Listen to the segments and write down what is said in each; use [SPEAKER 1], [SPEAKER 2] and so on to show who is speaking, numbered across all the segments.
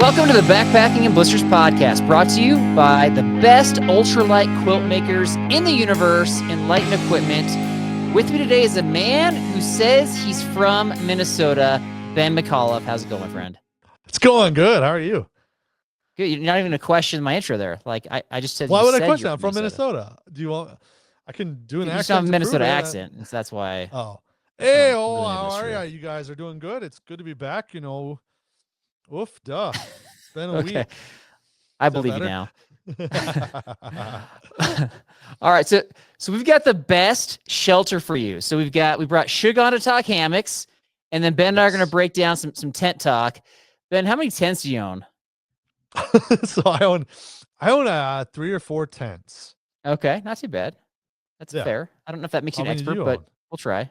[SPEAKER 1] Welcome to the Backpacking and Blisters podcast, brought to you by the best ultralight quilt makers in the universe in light and equipment. With me today is a man who says he's from Minnesota, Ben McAuliffe. How's it going, my friend?
[SPEAKER 2] It's going good. How are you?
[SPEAKER 1] Good. You're not even going to question my intro there. Like I just said.
[SPEAKER 2] Why would I question? I'm from Minnesota. Do you want? I can do an accent.
[SPEAKER 1] You just have a Minnesota accent, so that's why.
[SPEAKER 2] Oh, hey, how are you? You guys are doing good. It's good to be back. You know, oof, duh. It's been a week.
[SPEAKER 1] I believe you now. All right, so we've got the best shelter for you. So we brought Shug on to talk hammocks, and then Ben and I are going to break down some tent talk. Ben, how many tents do you own?
[SPEAKER 2] So I own 3 or 4 tents.
[SPEAKER 1] Okay, not too bad. That's fair. I don't know if that makes you an expert, but we'll try.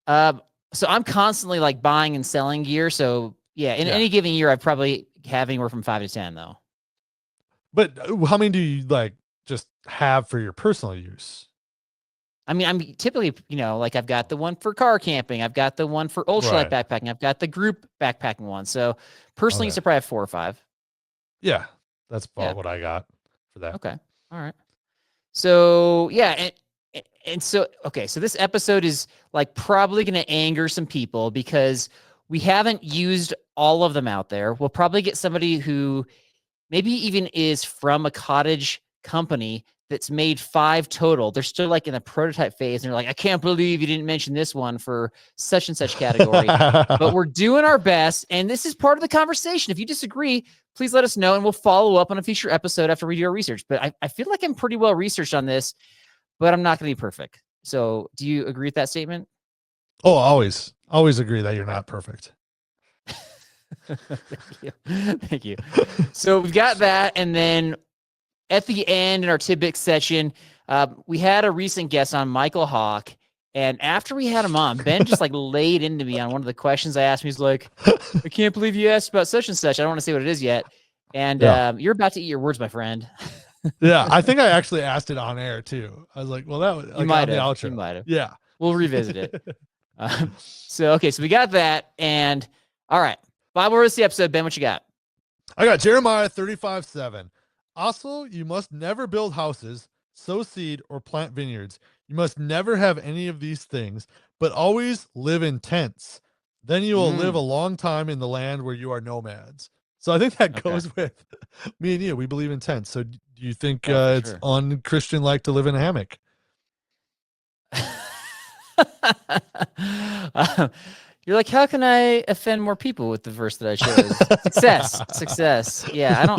[SPEAKER 1] So I'm constantly like buying and selling gear. So yeah, in any given year, I probably have anywhere from 5 to 10 though.
[SPEAKER 2] But how many do you like just have for your personal use?
[SPEAKER 1] I mean, I'm typically, like I've got the one for car camping. I've got the one for ultralight backpacking. I've got the group backpacking one. So personally, you should probably have 4 or 5.
[SPEAKER 2] Yeah, that's about what I got for that.
[SPEAKER 1] Okay. All right. So yeah. And so, okay. So this episode is like probably going to anger some people because we haven't used all of them out there. We'll probably get somebody who maybe even is from a cottage company that's made 5 total. They're still like in the prototype phase. And they're like, I can't believe you didn't mention this one for such and such category, but we're doing our best. And this is part of the conversation. If you disagree, please let us know and we'll follow up on a future episode after we do our research. But I feel like I'm pretty well researched on this, but I'm not going to be perfect. So do you agree with that statement?
[SPEAKER 2] Oh, always agree that you're not perfect.
[SPEAKER 1] Thank you. So we've got that. And then at the end in our tidbit section, we had a recent guest on, Michael Hawk. And after we had him on, Ben just like laid into me on one of the questions I asked him. He's like, I can't believe you asked about such and such. I don't want to say what it is yet. And you're about to eat your words, my friend.
[SPEAKER 2] Yeah, I think I actually asked it on air too. I was like, well, that was like,
[SPEAKER 1] you might have.
[SPEAKER 2] Yeah.
[SPEAKER 1] We'll revisit it. So we got that. And all right. Bible verse the episode. Ben, what you got?
[SPEAKER 2] I got Jeremiah 35:7. Also, you must never build houses, sow seed, or plant vineyards. You must never have any of these things, but always live in tents. Then you will live a long time in the land where you are nomads. So I think that goes with me and you. We believe in tents. So do you think it's un-Christian-like to live in a hammock?
[SPEAKER 1] You're like, how can I offend more people with the verse that I chose? Success. Yeah,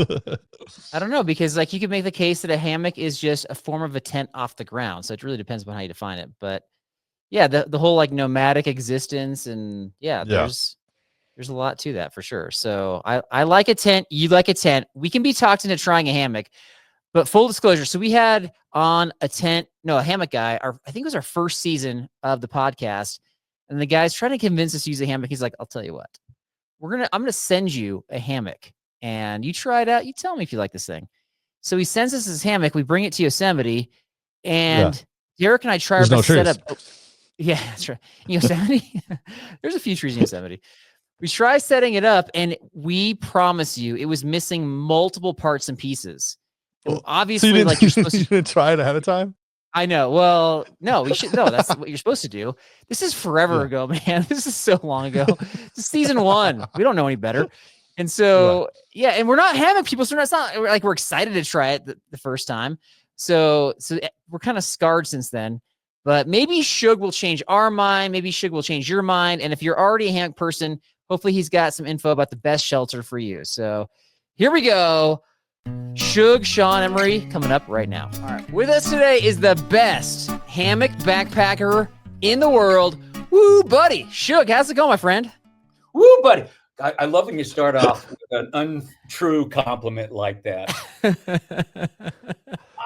[SPEAKER 1] I don't know, because like you could make the case that a hammock is just a form of a tent off the ground. So it really depends on how you define it. But yeah, the whole like nomadic existence and there's a lot to that for sure. So I like a tent. You like a tent. We can be talked into trying a hammock, but full disclosure. So we had on a hammock guy. I think it was our first season of the podcast. And the guy's trying to convince us to use a hammock. He's like, I'll tell you what, I'm going to send you a hammock and you try it out. You tell me if you like this thing. So he sends us his hammock. We bring it to Yosemite and Derek and I try to set up. Yeah, that's right. Yosemite. There's a few trees in Yosemite. We try setting it up and we promise you it was missing multiple parts and pieces. Well, obviously,
[SPEAKER 2] so
[SPEAKER 1] like you're supposed to.
[SPEAKER 2] You didn't try it ahead of time?
[SPEAKER 1] I know. Well, no, we should. No, that's what you're supposed to do. This is forever ago, man. This is so long ago. This is season 1. We don't know any better. And so, and we're not hammock people. So it's not like we're excited to try it the first time. So we're kind of scarred since then. But maybe Shug will change our mind. Maybe Shug will change your mind. And if you're already a hammock person, hopefully he's got some info about the best shelter for you. So here we go. Shug Sean Emery coming up right now. All right. With us today is the best hammock backpacker in the world. Woo, buddy. Shug, how's it going, my friend?
[SPEAKER 3] Woo, buddy. I love when you start off with an untrue compliment like that.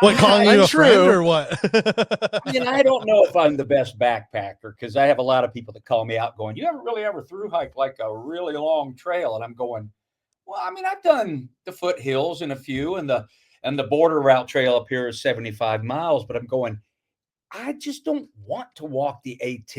[SPEAKER 2] What, calling you a friend or what?
[SPEAKER 3] I don't know if I'm the best backpacker because I have a lot of people that call me out going, you haven't really ever thru hiked like a really long trail. And I'm going, well, I mean, I've done the foothills and a few, and the border route trail up here is 75 miles, but I'm going, I just don't want to walk the AT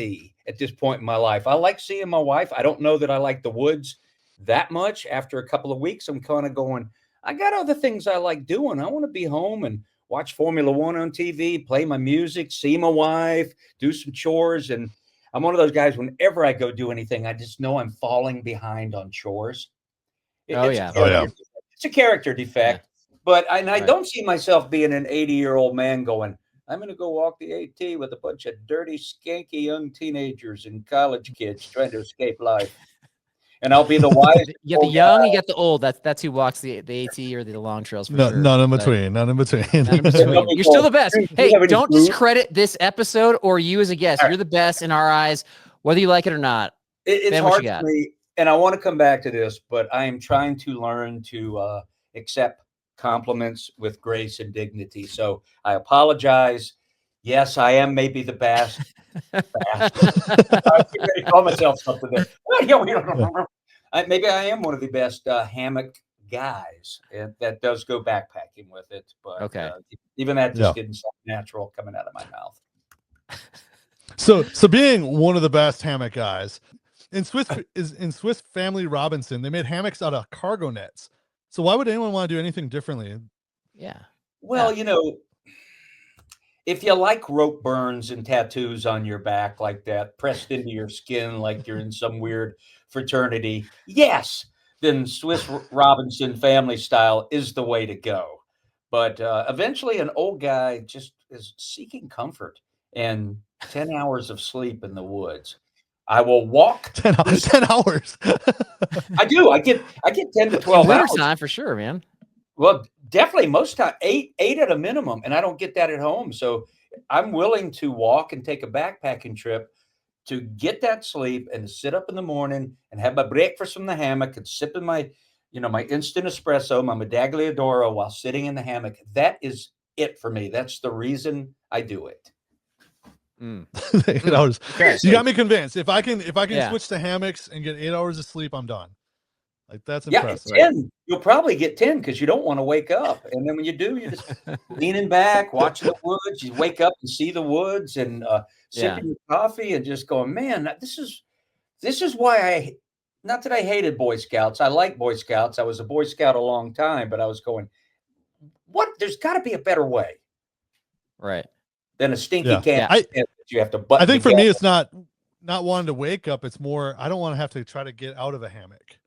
[SPEAKER 3] at this point in my life. I like seeing my wife. I don't know that I like the woods that much. After a couple of weeks, I'm kind of going, I got other things I like doing. I want to be home and watch Formula One on TV, play my music, see my wife, do some chores. And I'm one of those guys, whenever I go do anything, I just know I'm falling behind on chores.
[SPEAKER 1] Oh,
[SPEAKER 3] It's
[SPEAKER 1] yeah.
[SPEAKER 3] a character defect. It's a character defect. But I
[SPEAKER 1] Right.
[SPEAKER 3] don't see myself being an 80-year-old man going, I'm going to go walk the AT with a bunch of dirty, skanky young teenagers and college kids trying to escape life. And I'll be the wise.
[SPEAKER 1] You got the young, you got the old. That's who walks the AT or the long trails for sure.
[SPEAKER 2] None in
[SPEAKER 1] But
[SPEAKER 2] between. None in between.
[SPEAKER 1] none in between. You're still the best.
[SPEAKER 3] "Dude, do you
[SPEAKER 1] Hey,
[SPEAKER 3] have any
[SPEAKER 1] don't
[SPEAKER 3] food?"
[SPEAKER 1] discredit this episode or you as a guest.
[SPEAKER 3] All right.
[SPEAKER 1] You're the best in our eyes, whether you like it or not.
[SPEAKER 3] It's
[SPEAKER 1] Man, what
[SPEAKER 3] hard
[SPEAKER 1] you
[SPEAKER 3] for
[SPEAKER 1] got?
[SPEAKER 3] me, and I want to come back to this, but I am trying to learn to accept compliments with grace and dignity. So I apologize. Yes, I am maybe the best. I call myself something there. Maybe I am one of the best hammock guys that does go backpacking with it. But
[SPEAKER 1] Okay.
[SPEAKER 3] even that just didn't sound natural coming out of my mouth.
[SPEAKER 2] So being one of the best hammock guys in Swiss Family Robinson, they made hammocks out of cargo nets. So why would anyone want to do anything differently?
[SPEAKER 1] Yeah.
[SPEAKER 3] Well, if you like rope burns and tattoos on your back like that, pressed into your skin like you're in some weird fraternity, yes, then Swiss Robinson family style is the way to go. But eventually an old guy just is seeking comfort and 10 hours of sleep in the woods. I will walk
[SPEAKER 2] 10 hours.
[SPEAKER 3] I do. I get 10 to 12
[SPEAKER 1] Winter
[SPEAKER 3] hours.
[SPEAKER 1] time for sure, man.
[SPEAKER 3] Well, definitely most time, eight at a minimum, and I don't get that at home. So I'm willing to walk and take a backpacking trip to get that sleep and to sit up in the morning and have my breakfast from the hammock and sipping my, my instant espresso, my Medaglia d'Oro while sitting in the hammock. That is it for me. That's the reason I do it.
[SPEAKER 2] 8 hours.
[SPEAKER 1] Okay.
[SPEAKER 2] You got me convinced. If I can
[SPEAKER 1] Yeah.
[SPEAKER 2] switch to hammocks and get 8 hours of sleep, I'm done. Like that's
[SPEAKER 3] Yeah,
[SPEAKER 2] impressive.
[SPEAKER 3] 10. You'll probably get 10 because you don't want to wake up. And then when you do, you're just leaning back, watching the woods. You wake up and see the woods and sipping your coffee and just going, man, this is why not that I hated Boy Scouts. I like Boy Scouts. I was a Boy Scout a long time, but I was going, there's got to be a better way.
[SPEAKER 1] Right.
[SPEAKER 3] Than a stinky
[SPEAKER 2] Yeah.
[SPEAKER 3] can
[SPEAKER 2] Yeah.
[SPEAKER 3] that you have to button
[SPEAKER 2] I think for me,
[SPEAKER 3] together.
[SPEAKER 2] it's not wanting to wake up. It's more, I don't want to have to try to get out of a hammock.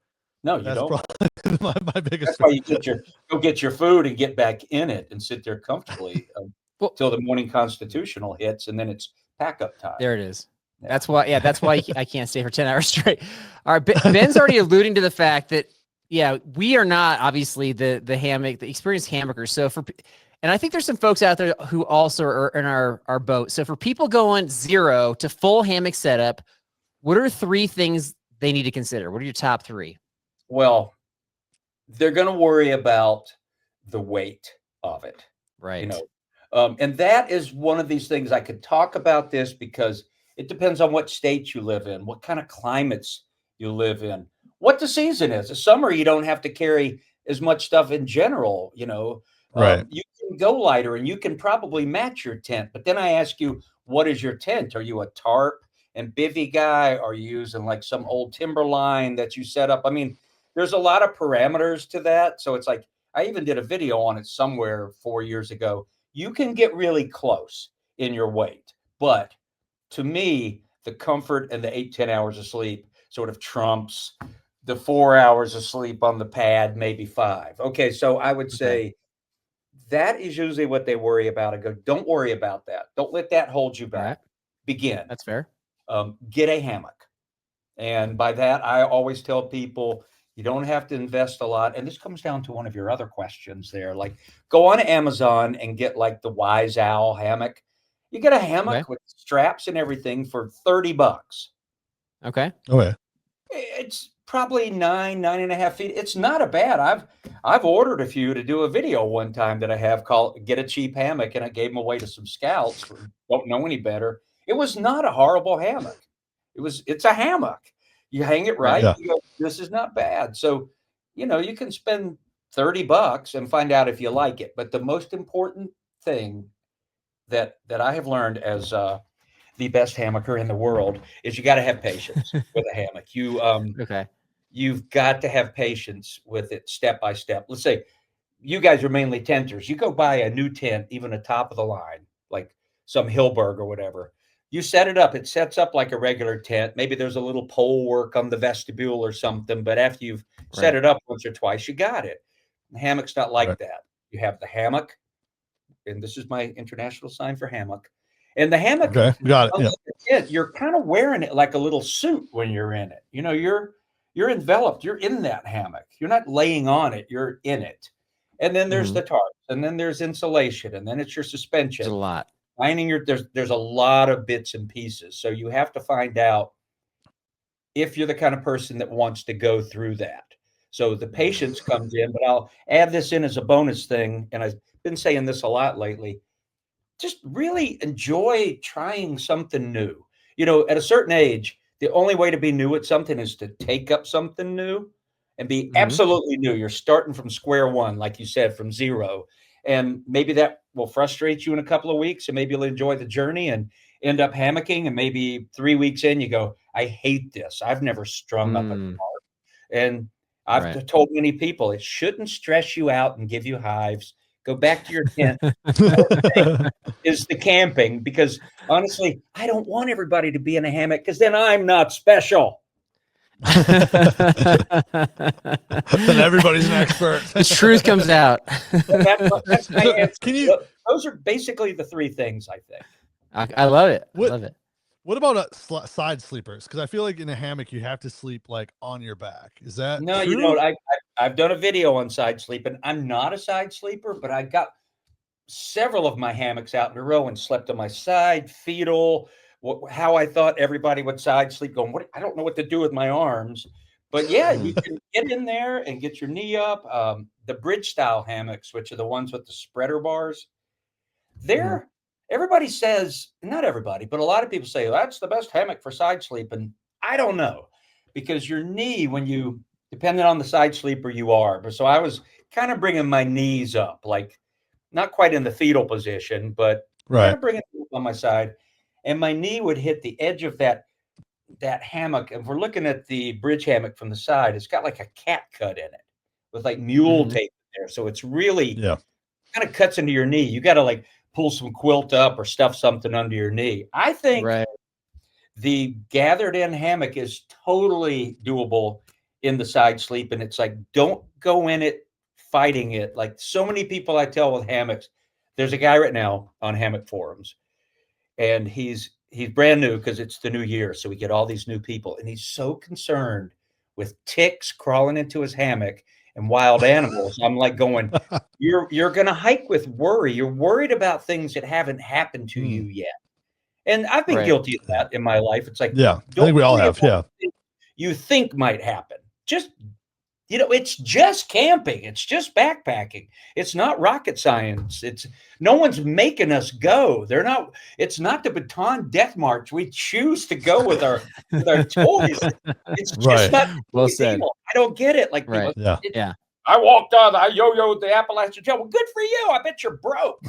[SPEAKER 3] No, you
[SPEAKER 2] That's
[SPEAKER 3] don't.
[SPEAKER 2] probably my biggest.
[SPEAKER 3] That's why you go get your food and get back in it and sit there comfortably till the morning constitutional hits, and then it's pack up time.
[SPEAKER 1] There it is.
[SPEAKER 3] Yeah.
[SPEAKER 1] That's why I can't stay for 10 hours straight. All right. Ben's already alluding to the fact that, we are not obviously the experienced hammockers. So and I think there's some folks out there who also are in our boat. So for people going 0 to full hammock setup, what are 3 things they need to consider? What are your top 3?
[SPEAKER 3] Well, they're going to worry about the weight of it.
[SPEAKER 1] Right.
[SPEAKER 3] And that is one of these things I could talk about this because it depends on what state you live in, what kind of climates you live in, what the season is. The summer, you don't have to carry as much stuff in general,
[SPEAKER 2] Right.
[SPEAKER 3] You can go lighter and you can probably match your tent. But then I ask you, what is your tent? Are you a tarp and bivvy guy? Are you using like some old timber line that you set up? I mean, there's a lot of parameters to that. So it's like, I even did a video on it somewhere 4 years ago. You can get really close in your weight. But to me, the comfort and the 8-10 hours of sleep sort of trumps the 4 hours of sleep on the pad, maybe 5. Okay, so I would say that is usually what they worry about. I go, don't worry about that. Don't let that hold you back.
[SPEAKER 1] Right.
[SPEAKER 3] Begin.
[SPEAKER 1] That's fair.
[SPEAKER 3] Get a hammock. And by that, I always tell people you don't have to invest a lot. And this comes down to one of your other questions there. Like go on Amazon and get like the Wise Owl hammock. You get a hammock with straps and everything for $30.
[SPEAKER 1] Okay.
[SPEAKER 2] Okay.
[SPEAKER 3] It's probably 9.5 feet. It's not a bad. I've ordered a few to do a video one time that I have called "Get a Cheap Hammock," and I gave them away to some scouts who don't know any better. It was not a horrible hammock. It's a hammock. You hang it right.
[SPEAKER 2] Yeah.
[SPEAKER 3] You go, this is not bad. So, you can spend $30 and find out if you like it. But the most important thing that I have learned as the best hammocker in the world is you got to have patience with a hammock.
[SPEAKER 1] Okay.
[SPEAKER 3] you've got to have patience with it step by step. Let's say you guys are mainly tenters. You go buy a new tent, even a top of the line, like some Hilberg or whatever. You set it up. It sets up like a regular tent. Maybe there's a little pole work on the vestibule or something. But after you've set it up once or twice, you got it. The hammock's not like that. You have the hammock, and this is my international sign for hammock. And the hammock,
[SPEAKER 2] got it.
[SPEAKER 3] Yeah. You're kind of wearing it like a little suit when you're in it. You know, you're enveloped. You're in that hammock. You're not laying on it. You're in it. And then there's the tarps, and then there's insulation, and then it's your suspension.
[SPEAKER 1] There's a lot.
[SPEAKER 3] Finding there's a lot of bits and pieces. So you have to find out if you're the kind of person that wants to go through that. So the patience comes in, but I'll add this in as a bonus thing. And I've been saying this a lot lately. Just really enjoy trying something new. You know, at a certain age, the only way to be new at something is to take up something new and be absolutely new. You're starting from square one, like you said, from zero. And maybe that will frustrate you in a couple of weeks, and maybe you'll enjoy the journey and end up hammocking. And maybe 3 weeks in, you go, I hate this. I've never strung up a tarp. And I've told many people it shouldn't stress you out and give you hives. Go back to your tent. Is the camping, because honestly, I don't want everybody to be in a hammock, because then I'm not special.
[SPEAKER 2] Then everybody's an expert.
[SPEAKER 1] The truth comes out.
[SPEAKER 3] That's my answer. Those are basically the three things, I think.
[SPEAKER 1] I love it. I love it.
[SPEAKER 2] What about side sleepers? Because I feel like in a hammock you have to sleep like on your back. Is that
[SPEAKER 3] no?
[SPEAKER 2] True?
[SPEAKER 3] You know, I've done a video on side sleeping. I'm not a side sleeper, but I got several of my hammocks out in a row and slept on my side, fetal. How I thought everybody would side sleep, going, what? I don't know what to do with my arms. But yeah, you can get in there and get your knee up. The bridge style hammocks, which are the ones with the spreader bars, they're everybody says, not everybody, but a lot of people say, well, that's the best hammock for side sleeping. I don't know, because your knee, when you, depending on the side sleeper you are. But so I was kind of bringing my knees up, like not quite in the fetal position, but kind of bringing it up on my side. And my knee would hit the edge of that hammock. And if we're looking at the bridge hammock from the side, it's got like a cat cut in it with like mule tape there. So it's really kind of cuts into your knee. You got to like pull some quilt up or stuff something under your knee. I think the gathered in hammock is totally doable in the side sleep. And it's like, don't go in it fighting it. Like so many people I tell with hammocks, there's a guy right now on hammock forums, and he's brand new because it's the new year. So we get all these new people, and he's so concerned with ticks crawling into his hammock and wild animals. I'm like going, you're going to hike with worry. You're worried about things that haven't happened to you yet. And I've been guilty of that in my life. It's like,
[SPEAKER 2] I think we all have.
[SPEAKER 3] You think might happen. Just, you know, it's just camping. It's just backpacking. It's not rocket science. It's no one's making us go. It's not the Baton Death March. We choose to go with our toys. It's just not
[SPEAKER 1] well said.
[SPEAKER 3] People. I don't get it. Like, people,
[SPEAKER 1] I
[SPEAKER 3] walked on, I yo-yoed the Appalachian Trail. Well, good for you. I bet you're broke.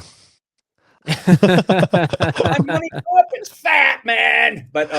[SPEAKER 3] My money up, it's fat, man. But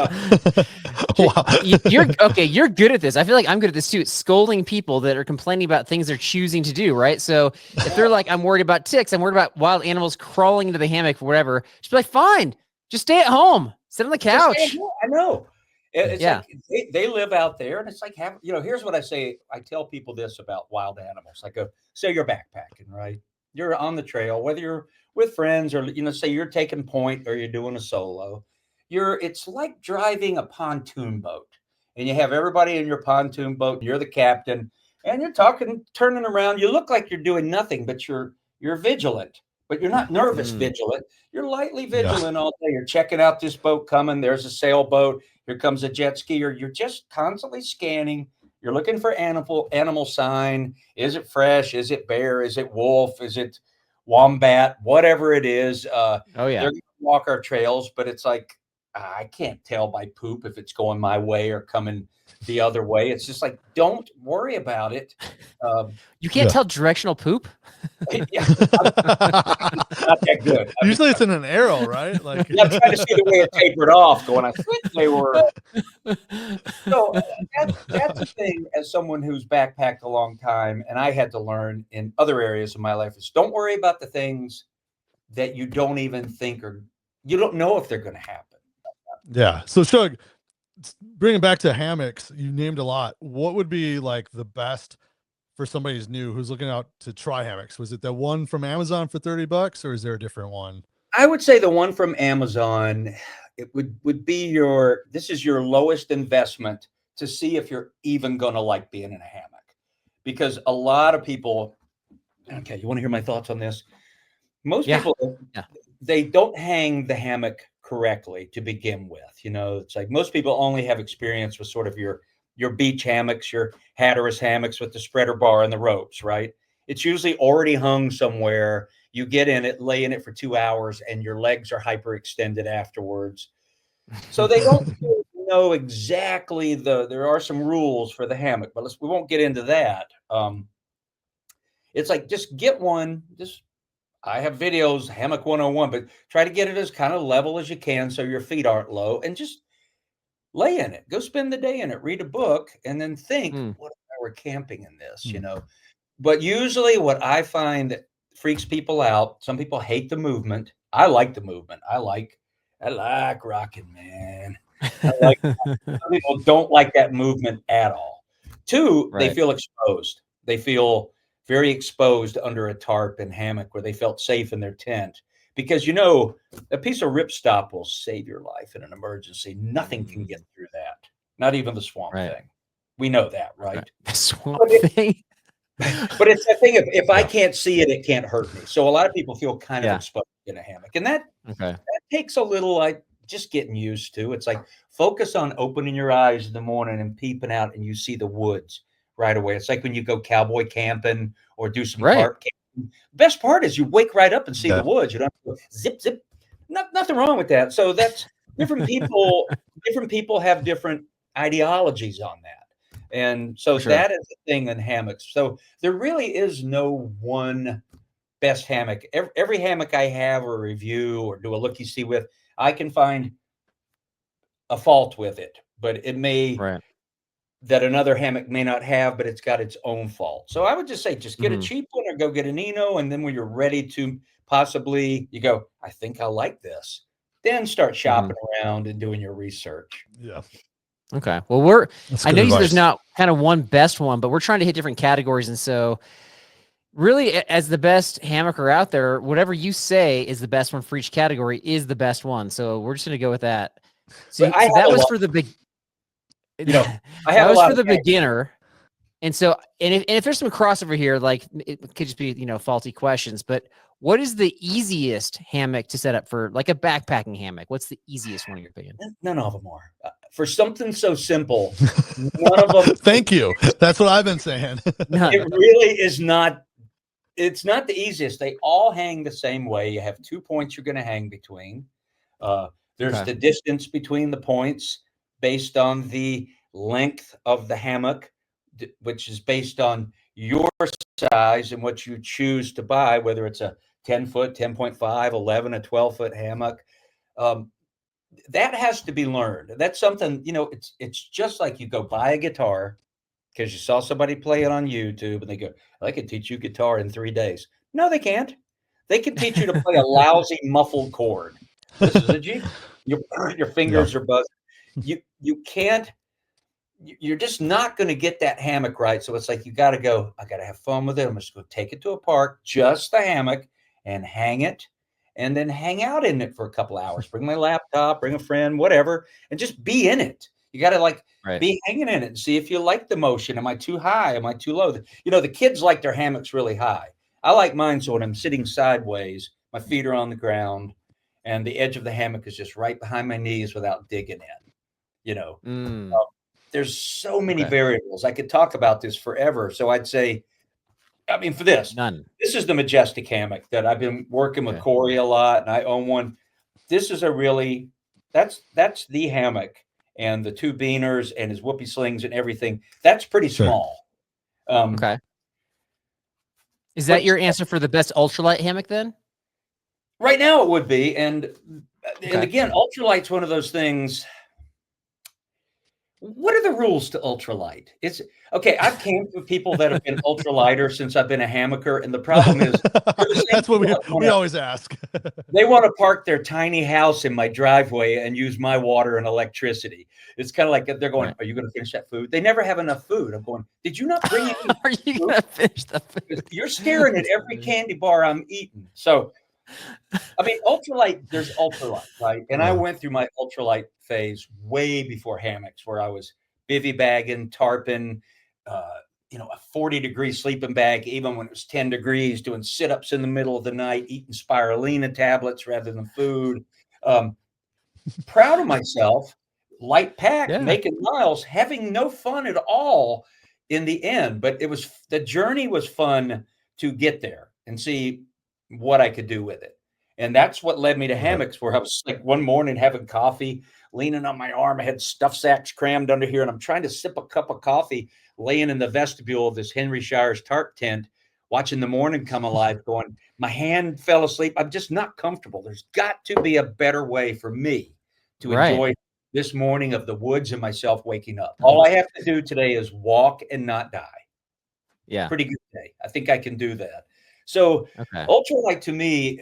[SPEAKER 1] you're okay. You're good at this. I feel like I'm good at this too. Scolding people that are complaining about things they're choosing to do. Right. So if they're like, I'm worried about ticks, I'm worried about wild animals crawling into the hammock for whatever. Just be like, fine, just stay at home, sit on the couch.
[SPEAKER 3] I know. It's like they live out there, and it's like, here's what I say. I tell people this about wild animals. I go, say you're backpacking, right? You're on the trail, whether you're with friends or, say you're taking point or you're doing a solo. It's like driving a pontoon boat, and you have everybody in your pontoon boat, and you're the captain, and you're talking, turning around. You look like you're doing nothing, but you're vigilant, but you're not nervous vigilant. You're lightly vigilant all day. You're checking out this boat coming. There's a sailboat. Here comes a jet skier. You're just constantly scanning. You're looking for animal sign. Is it fresh? Is it bear? Is it wolf? Is it wombat? Whatever it is. They're going to walk our trails, but it's like, I can't tell by poop if it's going my way or coming the other way. It's just like, don't worry about it.
[SPEAKER 1] You can't
[SPEAKER 2] Yeah.
[SPEAKER 1] tell directional poop.
[SPEAKER 3] Yeah, not that good.
[SPEAKER 2] Usually it's in an arrow, right? Like
[SPEAKER 3] I'm trying to see the way it tapered off. Going, I think they were. So that's the thing. As someone who's backpacked a long time, and I had to learn in other areas of my life, is don't worry about the things that you don't even think or you don't know if they're going to happen.
[SPEAKER 2] Yeah. So Shug, bringing back to hammocks, you named a lot. What would be like the best for somebody who's new, who's looking out to try hammocks? Was it the one from Amazon for $30, or is there a different one?
[SPEAKER 3] I would say the one from Amazon, it would be this is your lowest investment to see if you're even going to like being in a hammock. Because a lot of people, okay, you want to hear my thoughts on this? Most people, they don't hang the hammock correctly to begin with. You know, it's like most people only have experience with sort of your beach hammocks, your Hatteras hammocks with the spreader bar and the ropes, right? It's usually already hung somewhere. You get in it, lay in it for 2 hours, and your legs are hyperextended afterwards. So they don't know exactly there are some rules for the hammock, but we won't get into that. It's like, just get one. I have videos, Hammock 101, but try to get it as kind of level as you can so your feet aren't low, and just lay in it. Go spend the day in it, read a book, and then think, what if I were camping in this, you know? But usually what I find that freaks people out, some people hate the movement. I like the movement. I like rocking, man. Some people don't like that movement at all. Two, they feel exposed. They feel very exposed under a tarp and hammock where they felt safe in their tent. Because, you know, a piece of ripstop will save your life in an emergency. Nothing can get through that. Not even the swamp thing. We know that, right?
[SPEAKER 1] The swamp thing.
[SPEAKER 3] But it's that thing, if I can't see it, it can't hurt me. So a lot of people feel kind of exposed in a hammock. And that takes a little, like, just getting used to. It's like, focus on opening your eyes in the morning and peeping out, and you see the woods right away. It's like when you go cowboy camping or do some carp camping. Best part is you wake right up and see the woods. You don't have to go zip, zip. Nothing wrong with that. So that's different people. Different people have different ideologies on that. And so that is the thing in hammocks. So there really is no one best hammock. Every hammock I have or review or do a look-see with, I can find a fault with it, but it may that another hammock may not have, but it's got its own fault. So I would just say, just get a cheap one or go get an Eno. And then when you're ready to possibly, you go, I think I like this, then start shopping around and doing your research.
[SPEAKER 2] Yeah.
[SPEAKER 1] Okay. Well, I know there's
[SPEAKER 2] advice.
[SPEAKER 1] not kind of one best one, but we're trying to hit different categories. And so really, as the best hammocker out there, whatever you say is the best one for each category is the best one. So we're just going to go with that. So that was for the big,
[SPEAKER 3] you know,
[SPEAKER 1] that was for the beginner. And so, and if there's some crossover here, like it could just be, you know, faulty questions, but what is the easiest hammock to set up for, like a backpacking hammock? What's the easiest one in your opinion?
[SPEAKER 3] None of them are. For something so simple, none of them.
[SPEAKER 2] Thank you. That's what I've been saying.
[SPEAKER 3] It really is not. It's not the easiest. They all hang the same way. You have 2 points you're going to hang between. There's the distance between the points based on the length of the hammock, which is based on your size and what you choose to buy, whether it's a 10-foot, 10.5, 11, a 12-foot hammock. That has to be learned. That's something, you know, it's just like you go buy a guitar because you saw somebody play it on YouTube and they go, I can teach you guitar in 3 days. No, they can't. They can teach you to play a lousy muffled chord. This is a G. Your fingers are buzzing. You can't. You're just not going to get that hammock right. So it's like, you got to go, I got to have fun with it. I'm just going to take it to a park, just the hammock, and hang it, and then hang out in it for a couple hours. Bring my laptop, bring a friend, whatever, and just be in it. You got to be hanging in it and see if you like the motion. Am I too high? Am I too low? You know, the kids like their hammocks really high. I like mine so when I'm sitting sideways, my feet are on the ground, and the edge of the hammock is just right behind my knees without digging in. You know, there's so many variables. I could talk about this forever. So I'd say, I mean, for this is the Majestic hammock that I've been working with Corey a lot, and I own one. This is that's the hammock, and the 2 beaners and his whoopee slings and everything. That's pretty small.
[SPEAKER 1] Is that your answer for the best ultralight hammock then?
[SPEAKER 3] Right now it would be. And
[SPEAKER 1] Okay.
[SPEAKER 3] again, ultralight's one of those things. What are the rules to ultralight? It's okay. I've camped with people that have been ultralighter since I've been a hammocker, and the problem is
[SPEAKER 2] That's what we always ask.
[SPEAKER 3] they want to park their tiny house in my driveway and use my water and electricity. It's kind of like they're going,
[SPEAKER 1] Right.
[SPEAKER 3] "Are you going to finish that food?" They never have enough food. I'm going, "Did you not bring any
[SPEAKER 1] Are you going to finish the food?
[SPEAKER 3] You're staring at every candy bar I'm eating." So, I mean, ultralight, there's ultralight, right? And I went through my ultralight phase way before hammocks, where I was bivy bagging, tarping, a 40-degree sleeping bag, even when it was 10 degrees, doing sit-ups in the middle of the night, eating spirulina tablets rather than food. Proud of myself, light pack, making miles, having no fun at all in the end. But the journey was fun to get there and see what I could do with it. And that's what led me to hammocks, where I was like one morning having coffee, leaning on my arm. I had stuff sacks crammed under here, and I'm trying to sip a cup of coffee, laying in the vestibule of this Henry Shires tarp tent, watching the morning come alive, going, my hand fell asleep. I'm just not comfortable. There's got to be a better way for me to enjoy this morning of the woods and myself waking up. All I have to do today is walk and not die.
[SPEAKER 1] Yeah.
[SPEAKER 3] Pretty good day. I think I can do that. So ultralight to me,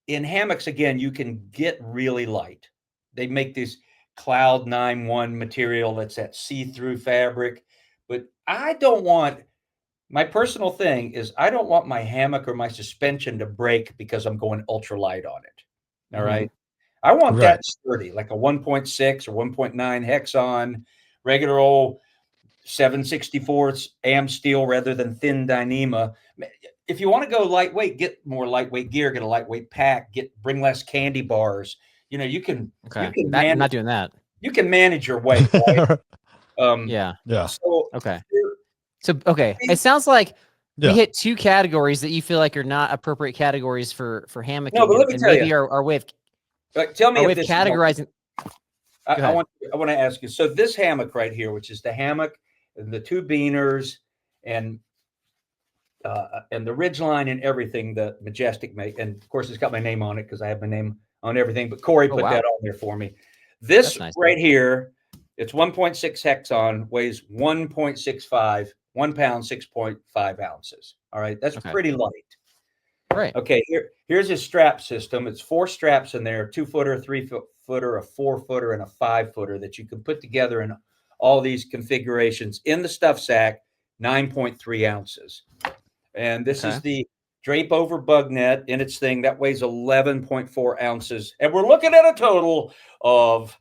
[SPEAKER 3] in hammocks, again, you can get really light. They make this Cloud 9-1 material that's that see-through fabric. But I don't want, my personal thing is I don't want my hammock or my suspension to break because I'm going ultralight on it. All right. I want that sturdy, like a 1.6 or 1.9 Hexon, regular old 7/64 AM steel rather than thin Dyneema. If you want to go lightweight, get more lightweight gear, get a lightweight pack, bring less candy bars. You can.
[SPEAKER 1] Okay.
[SPEAKER 3] You can
[SPEAKER 1] I'm not doing that.
[SPEAKER 3] You can manage your weight. Right?
[SPEAKER 2] Yeah.
[SPEAKER 3] So,
[SPEAKER 1] it sounds like we hit two categories that you feel like are not appropriate categories for hammocking.
[SPEAKER 3] No, but let me tell you,
[SPEAKER 1] our way of
[SPEAKER 3] tell me if this
[SPEAKER 1] categorizing.
[SPEAKER 3] I want to ask you. So this hammock right here, which is the hammock and the two beaners and the ridge line and everything that Majestic make, and of course it's got my name on it because I have my name on everything. But Corey put that on there for me. This right here, it's 1.6 Hexon, weighs 1.65, 1 pound, 6.5 ounces. All right, that's pretty light.
[SPEAKER 1] Right.
[SPEAKER 3] Okay, here's a strap system. It's 4 straps in there: 2-footer, 3-footer, a 4-footer, and a 5-footer that you can put together in all these configurations. In the stuff sack, 9.3 ounces. And this is the drape over bug net in its thing that weighs 11.4 ounces. And we're looking at a total of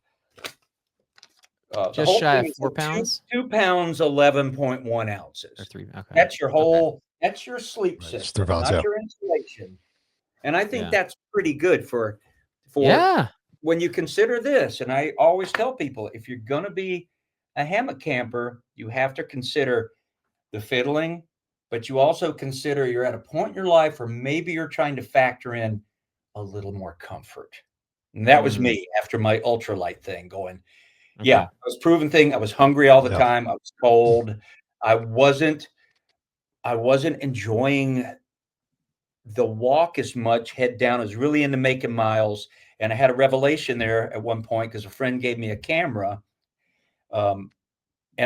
[SPEAKER 1] just shy of 4 pounds,
[SPEAKER 3] 2 pounds, 11.1 ounces.
[SPEAKER 1] Or 3. Okay.
[SPEAKER 3] That's your whole, that's your sleep system,
[SPEAKER 2] pounds,
[SPEAKER 3] not your insulation. And I think that's pretty good for when you consider this. And I always tell people, if you're going to be a hammock camper, you have to consider the fiddling, but you also consider you're at a point in your life where maybe you're trying to factor in a little more comfort. And that was me after my ultralight thing going, I was proving thing. I was hungry all the time. I was cold. I wasn't enjoying the walk as much, head down. I was really into making miles. And I had a revelation there at one point because a friend gave me a camera. And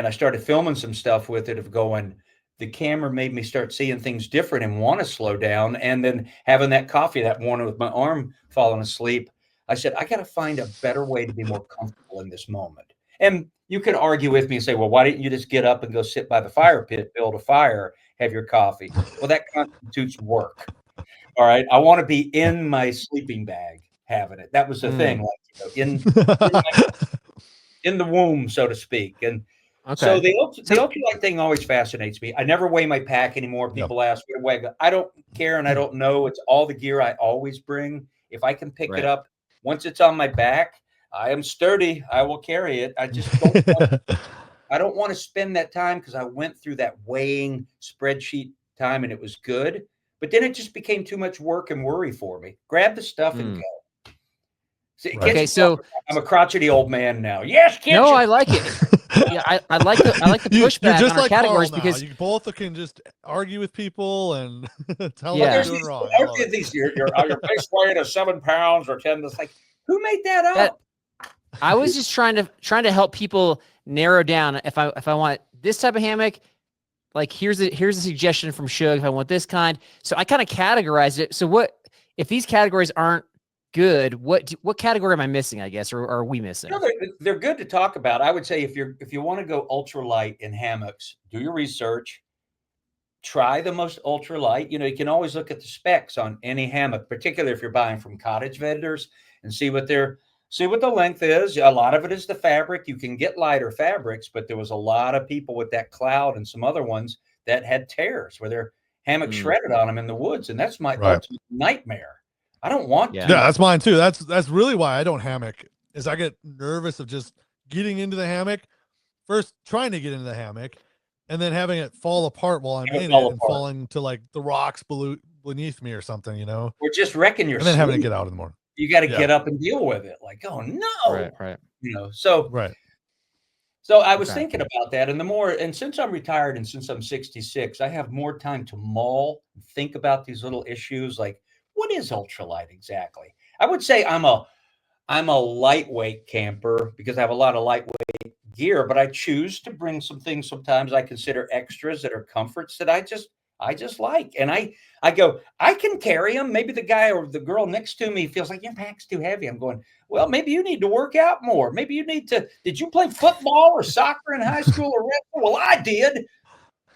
[SPEAKER 3] I started filming some stuff with it of going, the camera made me start seeing things different and want to slow down. And then having that coffee that morning with my arm falling asleep, I said, I got to find a better way to be more comfortable in this moment. And you could argue with me and say, well, why didn't you just get up and go sit by the fire pit, build a fire, have your coffee? Well, that constitutes work. All right. I want to be in my sleeping bag having it. That was the thing, like, in the womb, so to speak. And so the ultralight thing always fascinates me. I never weigh my pack anymore. People ask me to weigh. I don't care, and I don't know. It's all the gear I always bring. If I can pick it up, once it's on my back, I am sturdy. I will carry it. I just don't want to spend that time because I went through that weighing spreadsheet time and it was good. But then it just became too much work and worry for me. Grab the stuff and go. See,
[SPEAKER 1] so
[SPEAKER 3] I'm a crotchety old man now. Yes, kids.
[SPEAKER 1] No, I like it. Yeah, I like the
[SPEAKER 2] You're
[SPEAKER 1] pushback
[SPEAKER 2] just
[SPEAKER 1] on our
[SPEAKER 2] like Carl
[SPEAKER 1] categories
[SPEAKER 2] now.
[SPEAKER 1] because
[SPEAKER 2] You both can just argue with people and tell
[SPEAKER 1] Yeah.
[SPEAKER 2] them they're
[SPEAKER 3] There's
[SPEAKER 2] doing
[SPEAKER 3] these,
[SPEAKER 2] wrong. I
[SPEAKER 3] aren't
[SPEAKER 2] love
[SPEAKER 3] there
[SPEAKER 2] it.
[SPEAKER 3] these your base weight is 7 pounds or 10. It's like, who made that
[SPEAKER 1] That-
[SPEAKER 3] up?
[SPEAKER 1] I was just trying to help people narrow down if I want this type of hammock. Like here's a suggestion from Shug if I want this kind. So I kind of categorized it. So what if these categories aren't good? What category am I missing? I guess, or are we missing?
[SPEAKER 3] No, they're good to talk about. I would say if you want to go ultralight in hammocks, do your research. Try the most ultralight. You can always look at the specs on any hammock, particularly if you're buying from cottage vendors, and see what the length is. A lot of it is the fabric. You can get lighter fabrics, but there was a lot of people with that cloud and some other ones that had tears where their hammock shredded on them in the woods, and that's my ultimate nightmare. I don't want to.
[SPEAKER 2] Yeah, that's mine too. That's really why I don't hammock. Is I get nervous of just getting into the hammock, first trying to get into the hammock, and then having it fall apart while I'm in it and falling to like the rocks beneath me or something,
[SPEAKER 3] Or just wrecking your
[SPEAKER 2] and then
[SPEAKER 3] sleep.
[SPEAKER 2] having to get out in the morning.
[SPEAKER 3] You got to get up and deal with it. Like, oh no,
[SPEAKER 1] right.
[SPEAKER 3] So I was thinking about that, and since I'm retired and since I'm 66, I have more time to mull and think about these little issues. Like, what is ultralight exactly? I would say I'm a lightweight camper because I have a lot of lightweight gear, but I choose to bring some things sometimes I consider extras that are comforts that I just like. And I go, I can carry them. Maybe the guy or the girl next to me feels like your pack's too heavy. I'm going, well, maybe you need to work out more. Maybe you need to, did you play football or soccer in high school or wrestling? Well, I did.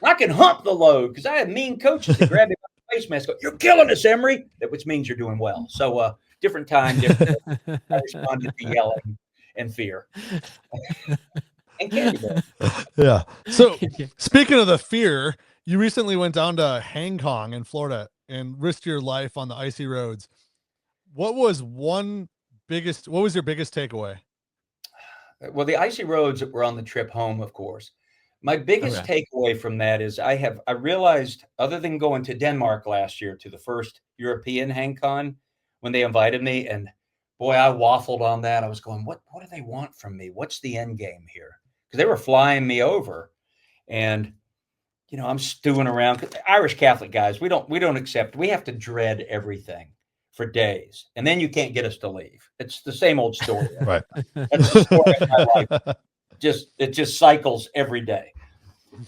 [SPEAKER 3] I can hump the load because I have mean coaches that grab me by the face mask. Go, you're killing us, Emery. Which means you're doing well. So different time, different. I responded to yelling and fear. And candy bar.
[SPEAKER 2] Yeah. So speaking of the fear, you recently went down to Hammocking in Florida and risked your life on the icy roads. What was your biggest takeaway?
[SPEAKER 3] Well, the icy roads that were on the trip home, of course. My biggest takeaway from that is I realized, other than going to Denmark last year to the first European HangCon when they invited me, and boy, I waffled on that. I was going, what do they want from me? What's the end game here? Because they were flying me over, and I'm stewing around. Irish Catholic guys, we don't accept. We have to dread everything for days, and then you can't get us to leave. It's the same old story.
[SPEAKER 2] Right.
[SPEAKER 3] That's the story of my life. It just cycles every day.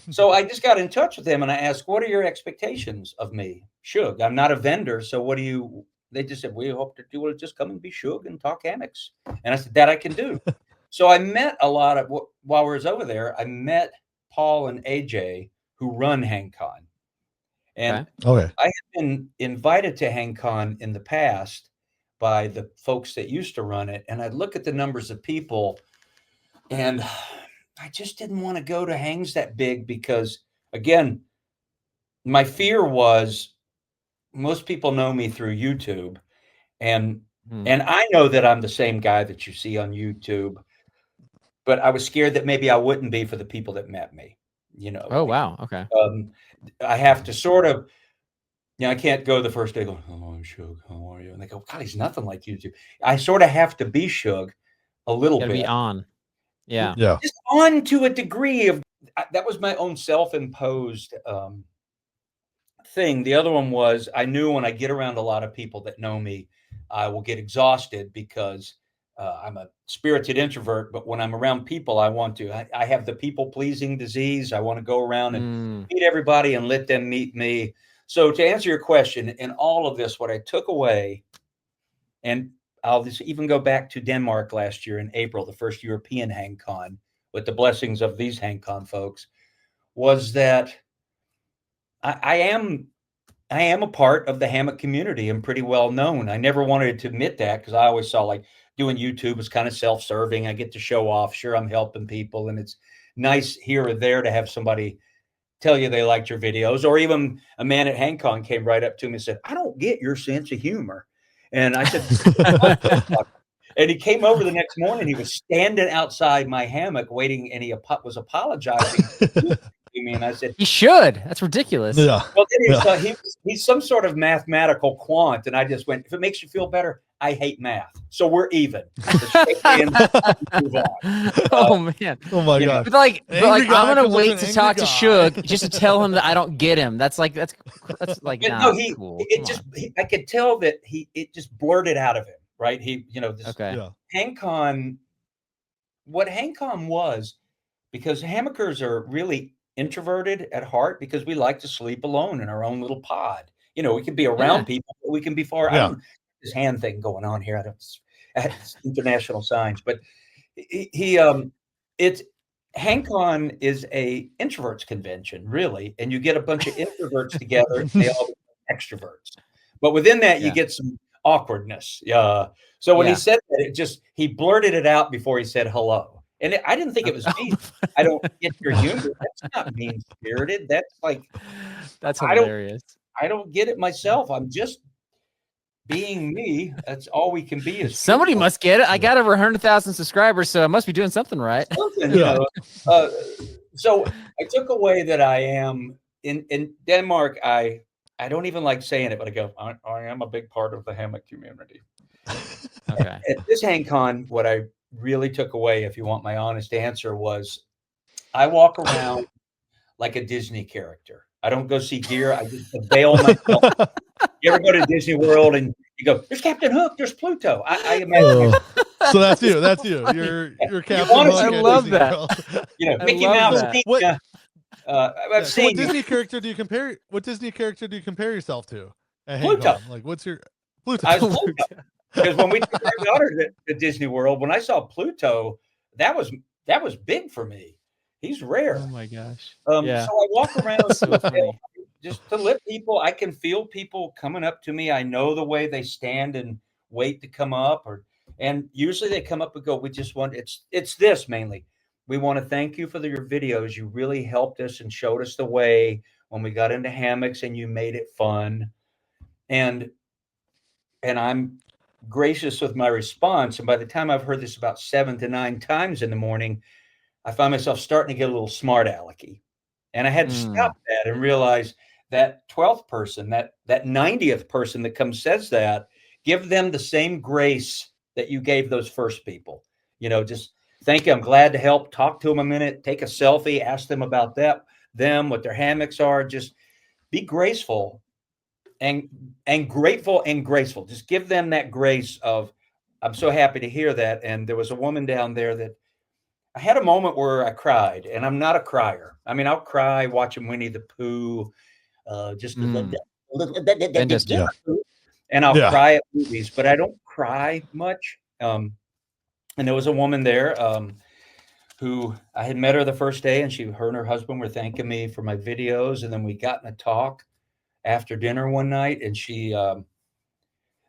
[SPEAKER 3] So I just got in touch with them and I asked, what are your expectations of me? Shug, I'm not a vendor. So they just said, we hope that you will just come and be Shug and talk hammocks. And I said, that I can do. So I met while we was over there, I met Paul and AJ who run HangCon. And I had been invited to HangCon in the past by the folks that used to run it. And I'd look at the numbers of people, and I just didn't want to go to hangs that big because, again, my fear was most people know me through YouTube, and I know that I'm the same guy that you see on YouTube, but I was scared that maybe I wouldn't be for the people that met me.
[SPEAKER 1] Oh, wow. Okay.
[SPEAKER 3] I have to sort of, I can't go the first day going, hello, I'm Shug, how are you? And they go, God, he's nothing like YouTube. I sort of have to be Shug a little bit.
[SPEAKER 1] Be on. Yeah.
[SPEAKER 3] Just on to a degree of, that was my own self-imposed thing. The other one was, I knew when I get around a lot of people that know me, I will get exhausted because I'm a spirited introvert, but when I'm around people, I have the people-pleasing disease. I want to go around and meet everybody and let them meet me. So to answer your question, in all of this, what I took away, and I'll just even go back to Denmark last year in April, the first European HangCon, with the blessings of these HangCon folks, was that I am a part of the hammock community and pretty well known. I never wanted to admit that because I always saw like doing YouTube was kind of self-serving. I get to show off. Sure, I'm helping people, and it's nice here or there to have somebody tell you they liked your videos, or even a man at HangCon came right up to me and said, I don't get your sense of humor. And I said, and he came over the next morning. He was standing outside my hammock waiting, and he was apologizing to me. And I said,
[SPEAKER 1] he should. That's ridiculous.
[SPEAKER 2] Yeah.
[SPEAKER 3] Well, he's some sort of mathematical quant. And I just went, if it makes you feel better, I hate math. So we're even. Let's shake hands and move on.
[SPEAKER 1] Oh man.
[SPEAKER 2] Oh my
[SPEAKER 3] You know,
[SPEAKER 2] gosh.
[SPEAKER 1] But like,
[SPEAKER 2] Angry guy
[SPEAKER 1] I'm gonna
[SPEAKER 2] comes up to
[SPEAKER 1] wait
[SPEAKER 2] an
[SPEAKER 1] to
[SPEAKER 2] angry
[SPEAKER 1] talk to
[SPEAKER 2] guy.
[SPEAKER 1] Shug just to tell him that I don't get him. That's like
[SPEAKER 3] But
[SPEAKER 1] not
[SPEAKER 3] no,
[SPEAKER 1] cool.
[SPEAKER 3] it
[SPEAKER 1] Come
[SPEAKER 3] just,
[SPEAKER 1] on.
[SPEAKER 3] I could tell that it just blurted out of him, right? He, you know, this
[SPEAKER 1] Okay.
[SPEAKER 2] Yeah.
[SPEAKER 3] Hammocking, what Hammocking was, because hammockers are really introverted at heart because we like to sleep alone in our own little pod. You know, we can be around
[SPEAKER 1] Yeah.
[SPEAKER 3] people, but we can be far. I
[SPEAKER 2] Yeah.
[SPEAKER 3] don't this hand thing going on here. I don't it's international signs, but he it's HankCon is a introverts convention, really, and you get a bunch of introverts together, and they all become extroverts. But within that, you
[SPEAKER 1] Yeah.
[SPEAKER 3] get some awkwardness. So when he
[SPEAKER 1] Yeah.
[SPEAKER 3] said that, he blurted it out before he said hello, and I didn't think it was mean. I don't get your humor. That's not mean spirited. That's like
[SPEAKER 1] That's
[SPEAKER 3] I don't
[SPEAKER 1] hilarious.
[SPEAKER 3] I don't get it myself. I'm just being me. That's all we can be as
[SPEAKER 1] Somebody
[SPEAKER 3] people.
[SPEAKER 1] must get it. I got over 100,000 subscribers, so I must be doing something right.
[SPEAKER 3] Something, you know. So I took away that I am in Denmark. I don't even like saying it, but I go, I am a big part of the hammock community.
[SPEAKER 1] Okay.
[SPEAKER 3] At this HankCon, what I really took away, if you want my honest answer, was I walk around like a Disney character. I don't go see deer. I just avail myself. You ever go to Disney World and you go, there's Captain Hook, there's Pluto. I imagine.
[SPEAKER 2] So that's you. That's you. You're Captain
[SPEAKER 3] wanna
[SPEAKER 2] Hook
[SPEAKER 3] see-
[SPEAKER 2] at
[SPEAKER 1] I love
[SPEAKER 2] Disney
[SPEAKER 1] that.
[SPEAKER 2] World.
[SPEAKER 3] You know,
[SPEAKER 1] I
[SPEAKER 3] Mickey
[SPEAKER 1] love
[SPEAKER 3] Mouse.
[SPEAKER 1] that.
[SPEAKER 2] What-
[SPEAKER 3] I've
[SPEAKER 2] So what
[SPEAKER 3] seen
[SPEAKER 2] Disney character do you compare? What Disney character do you compare yourself to at
[SPEAKER 3] Pluto.
[SPEAKER 2] HankCon? Like, what's your Pluto?
[SPEAKER 3] I was Pluto. Because when we took our daughter to Disney World, when I saw Pluto, that was big for me. He's rare.
[SPEAKER 1] Oh my gosh.
[SPEAKER 3] So
[SPEAKER 1] Yeah.
[SPEAKER 3] I walk around
[SPEAKER 1] So funny.
[SPEAKER 3] just to let people. I can feel people coming up to me. I know the way they stand and wait to come up, and usually they come up and go, "We just want it's this mainly. We want to thank you for your videos. You really helped us and showed us the way when we got into hammocks, and you made it fun." And I'm gracious with my response. And by the time I've heard this about 7 to 9 times in the morning, I find myself starting to get a little smart alecky. And I had to stop that and realize that 12th person, that 90th person that comes says that, give them the same grace that you gave those first people. You know, just thank you. I'm glad to help. Talk to them a minute. Take a selfie. Ask them about them, what their hammocks are. Just be graceful and grateful and graceful. Just give them that grace of, I'm so happy to hear that. And there was a woman down there that I had a moment where I cried, and I'm not a crier. I mean, I'll cry watching Winnie the Pooh, just
[SPEAKER 1] Mm.
[SPEAKER 2] Yeah.
[SPEAKER 3] and I'll
[SPEAKER 2] Yeah.
[SPEAKER 3] cry at movies, but I don't cry much. And there was a woman there who I had met her the first day, and her and her husband were thanking me for my videos, and then we got in a talk after dinner one night, and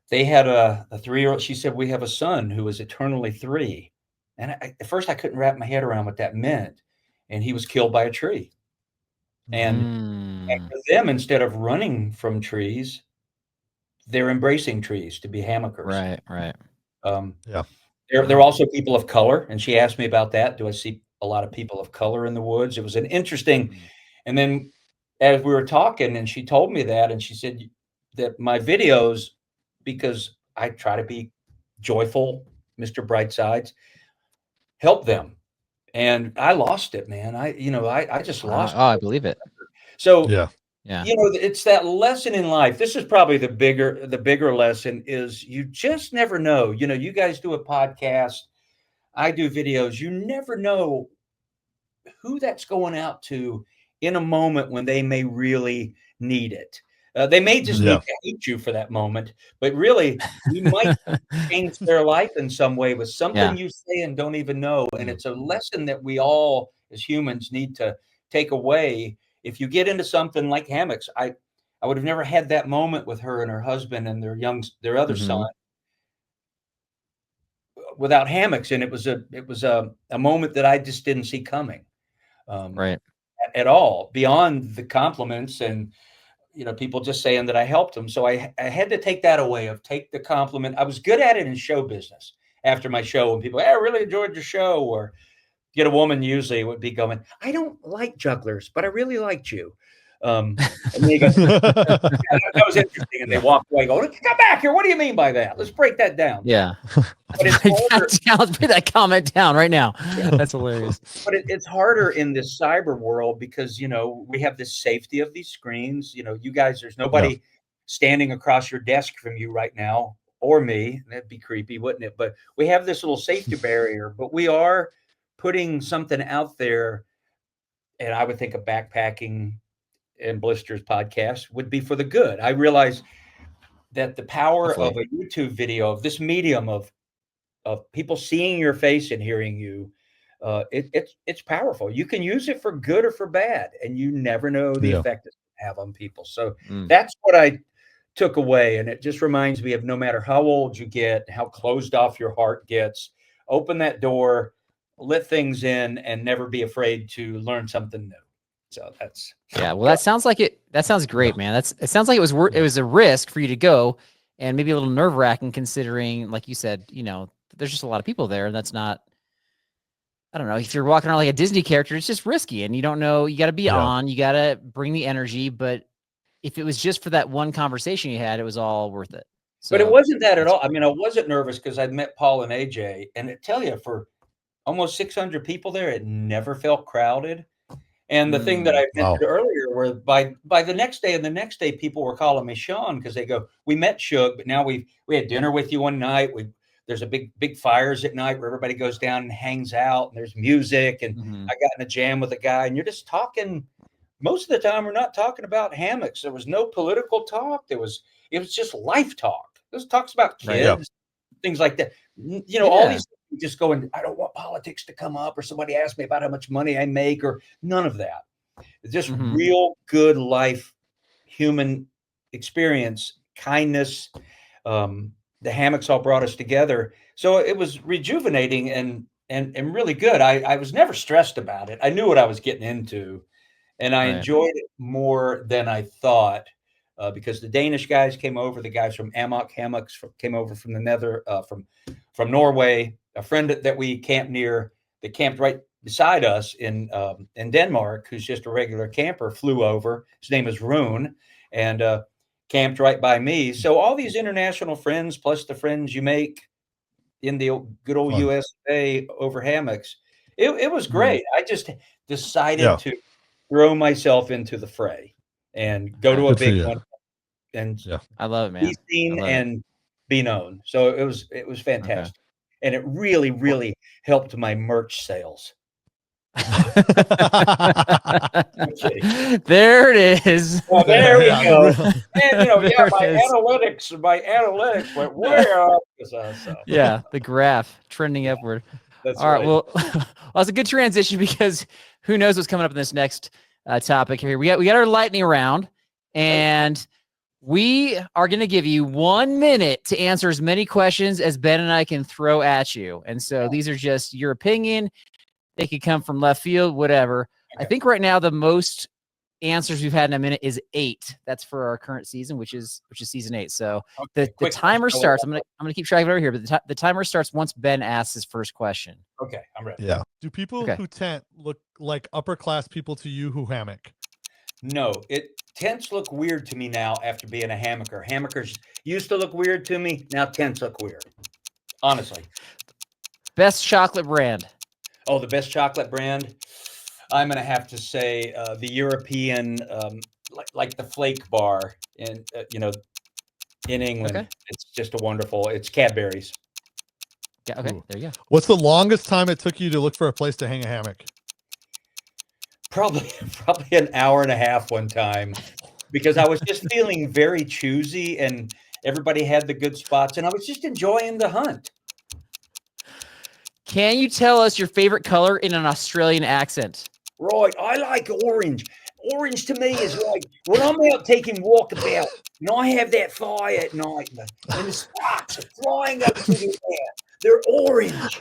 [SPEAKER 3] they had a 3-year-old. She said, we have a son who is eternally 3. And at first I couldn't wrap my head around what that meant. And he was killed by a tree. And for them, instead of running from trees, they're embracing trees to be hammockers.
[SPEAKER 1] Right.
[SPEAKER 2] Yeah.
[SPEAKER 3] They're also people of color. And she asked me about that. Do I see a lot of people of color in the woods? It was an interesting. And then as we were talking, and she told me that, and she said that my videos, because I try to be joyful, Mr. Brightsides, help them. And I lost it, man. I just lost it.
[SPEAKER 1] I believe it.
[SPEAKER 3] So,
[SPEAKER 2] Yeah.
[SPEAKER 3] you know, it's that lesson in life. This is probably the bigger lesson is you just never know. You know, you guys do a podcast, I do videos. You never know who that's going out to in a moment when they may really need it. They may just need to hate you for that moment, but really, you might change their life in some way with something you say and don't even know. And it's a lesson that we all, as humans, need to take away. If you get into something like hammocks, I would have never had that moment with her and her husband and their other son without hammocks, and it was a moment that I just didn't see coming.
[SPEAKER 1] Right.
[SPEAKER 3] At all, beyond the compliments and people just saying that I helped them. So I had to take that away take the compliment. I was good at it in show business after my show when people, hey, I really enjoyed your show, or get a woman usually would be going, I don't like jugglers, but I really liked you. And they go, that was interesting. And they walked away going, come back here. What do you mean by that? Let's break that down.
[SPEAKER 1] Yeah.
[SPEAKER 3] But it's harder.
[SPEAKER 1] Let's put that comment down right now. That's hilarious.
[SPEAKER 3] But it's harder in this cyber world because, we have this safety of these screens. You guys, there's nobody standing across your desk from you right now, or me. That'd be creepy, wouldn't it? But we have this little safety barrier, but we are putting something out there. And I would think a backpacking and blisters podcast would be for the good. I realize that the power of a YouTube video, of this medium of people seeing your face and hearing you, it's powerful. You can use it for good or for bad, and you never know the effect it have on people. So that's what I took away. And it just reminds me of no matter how old you get, how closed off your heart gets, open that door, let things in, and never be afraid to learn something new. So that's
[SPEAKER 1] well, that sounds like it. That sounds great, man. It sounds like it was a risk for you to go, and maybe a little nerve wracking considering, like you said, there's just a lot of people there, and that's not. I don't know. If you're walking around like a Disney character, it's just risky, and you don't know. You got to be on. You got to bring the energy. But if it was just for that one conversation you had, it was all worth it. So,
[SPEAKER 3] but it wasn't that at all. I mean, I wasn't nervous because I'd met Paul and AJ, and I tell you, for almost 600 people there, it never felt crowded. And the thing that I mentioned earlier, where by the next day and the next day, people were calling me Sean because they go, we met Shug, but now we had dinner with you one night. There's a big fires at night where everybody goes down and hangs out, and there's music. And I got in a jam with a guy, and you're just talking. Most of the time, we're not talking about hammocks. There was no political talk. It was just life talk. This talks about kids, things like that. All these. Just going, I don't want politics to come up, or somebody ask me about how much money I make, or none of that. It's just real good life, human experience, kindness. The hammocks all brought us together. So it was rejuvenating and really good. I was never stressed about it. I knew what I was getting into, and I enjoyed it more than I thought. Because the Danish guys came over, the guys from Hammocks came over from the Nether, from Norway. A friend that we camped near, that camped right beside us in Denmark, who's just a regular camper, flew over. His name is Rune, and camped right by me. So all these international friends, plus the friends you make in the good old USA over hammocks, it was great. I just decided to throw myself into the fray and go to a big one. And
[SPEAKER 1] I love it, man.
[SPEAKER 3] Be seen and be known. So it was fantastic. Okay. And it really, really helped my merch sales.
[SPEAKER 1] There it is.
[SPEAKER 3] Well, there we go. And my analytics went way up.
[SPEAKER 1] Yeah, the graph trending upward.
[SPEAKER 3] That's
[SPEAKER 1] all right. Well, that's a good transition because who knows what's coming up in this next topic here. We got our lightning round, and we are going to give you 1 minute to answer as many questions as Ben and I can throw at you. And so these are just your opinion. They could come from left field, whatever. Okay. I think right now the most answers we've had in a minute is 8. That's for our current season, which is season 8. So the timer starts. I'm gonna keep track of it over here, but the timer starts once Ben asks his first question.
[SPEAKER 3] Okay, I'm ready.
[SPEAKER 2] Yeah. Do people who tent look like upper class people to you who hammock?
[SPEAKER 3] No, tents look weird to me now after being a hammocker. Hammockers used to look weird to me. Now tents look weird. Honestly.
[SPEAKER 1] Best chocolate brand.
[SPEAKER 3] Oh, the best chocolate brand. I'm going to have to say the European, like the Flake Bar in England. Okay. It's just a wonderful. It's Cadbury's.
[SPEAKER 1] Yeah. Okay. Ooh. There you go.
[SPEAKER 2] What's the longest time it took you to look for a place to hang a hammock?
[SPEAKER 3] Probably an hour and a half one time, because I was just feeling very choosy, and everybody had the good spots, and I was just enjoying the hunt.
[SPEAKER 1] Can you tell us your favorite color in an Australian accent?
[SPEAKER 3] Right, I like orange. Orange to me is like when I'm out taking walkabout, and I have that fire at night, and the sparks are flying up to the air. They're orange.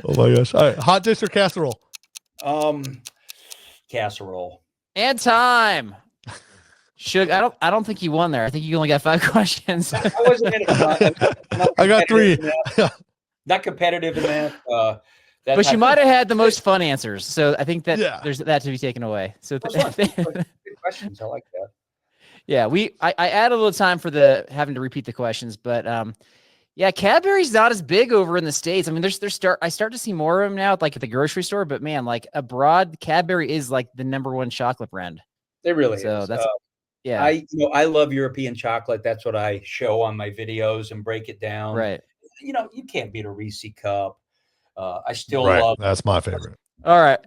[SPEAKER 2] Oh my gosh! All right, hot dish or casserole?
[SPEAKER 3] Casserole.
[SPEAKER 1] And time. Shug, I don't think you won there. I think you only got 5 questions.
[SPEAKER 3] I wasn't in it.
[SPEAKER 2] I got 3.
[SPEAKER 3] Not competitive in that.
[SPEAKER 1] But you might have had the most fun answers, so I think that
[SPEAKER 2] Yeah.
[SPEAKER 1] there's that to be taken away. So
[SPEAKER 3] Good questions. I like that.
[SPEAKER 1] yeah, I add a little time for the having to repeat the questions, but yeah, Cadbury's not as big over in the States. I mean, I start to see more of them now, like at the grocery store. But man, like abroad, Cadbury is like the #1 chocolate brand.
[SPEAKER 3] It really
[SPEAKER 1] So
[SPEAKER 3] is.
[SPEAKER 1] that's yeah,
[SPEAKER 3] I love European chocolate. That's what I show on my videos and break it down.
[SPEAKER 1] right.
[SPEAKER 3] You can't beat a Reese cup. I still
[SPEAKER 2] Right.
[SPEAKER 3] love.
[SPEAKER 2] That's my favorite.
[SPEAKER 1] All right,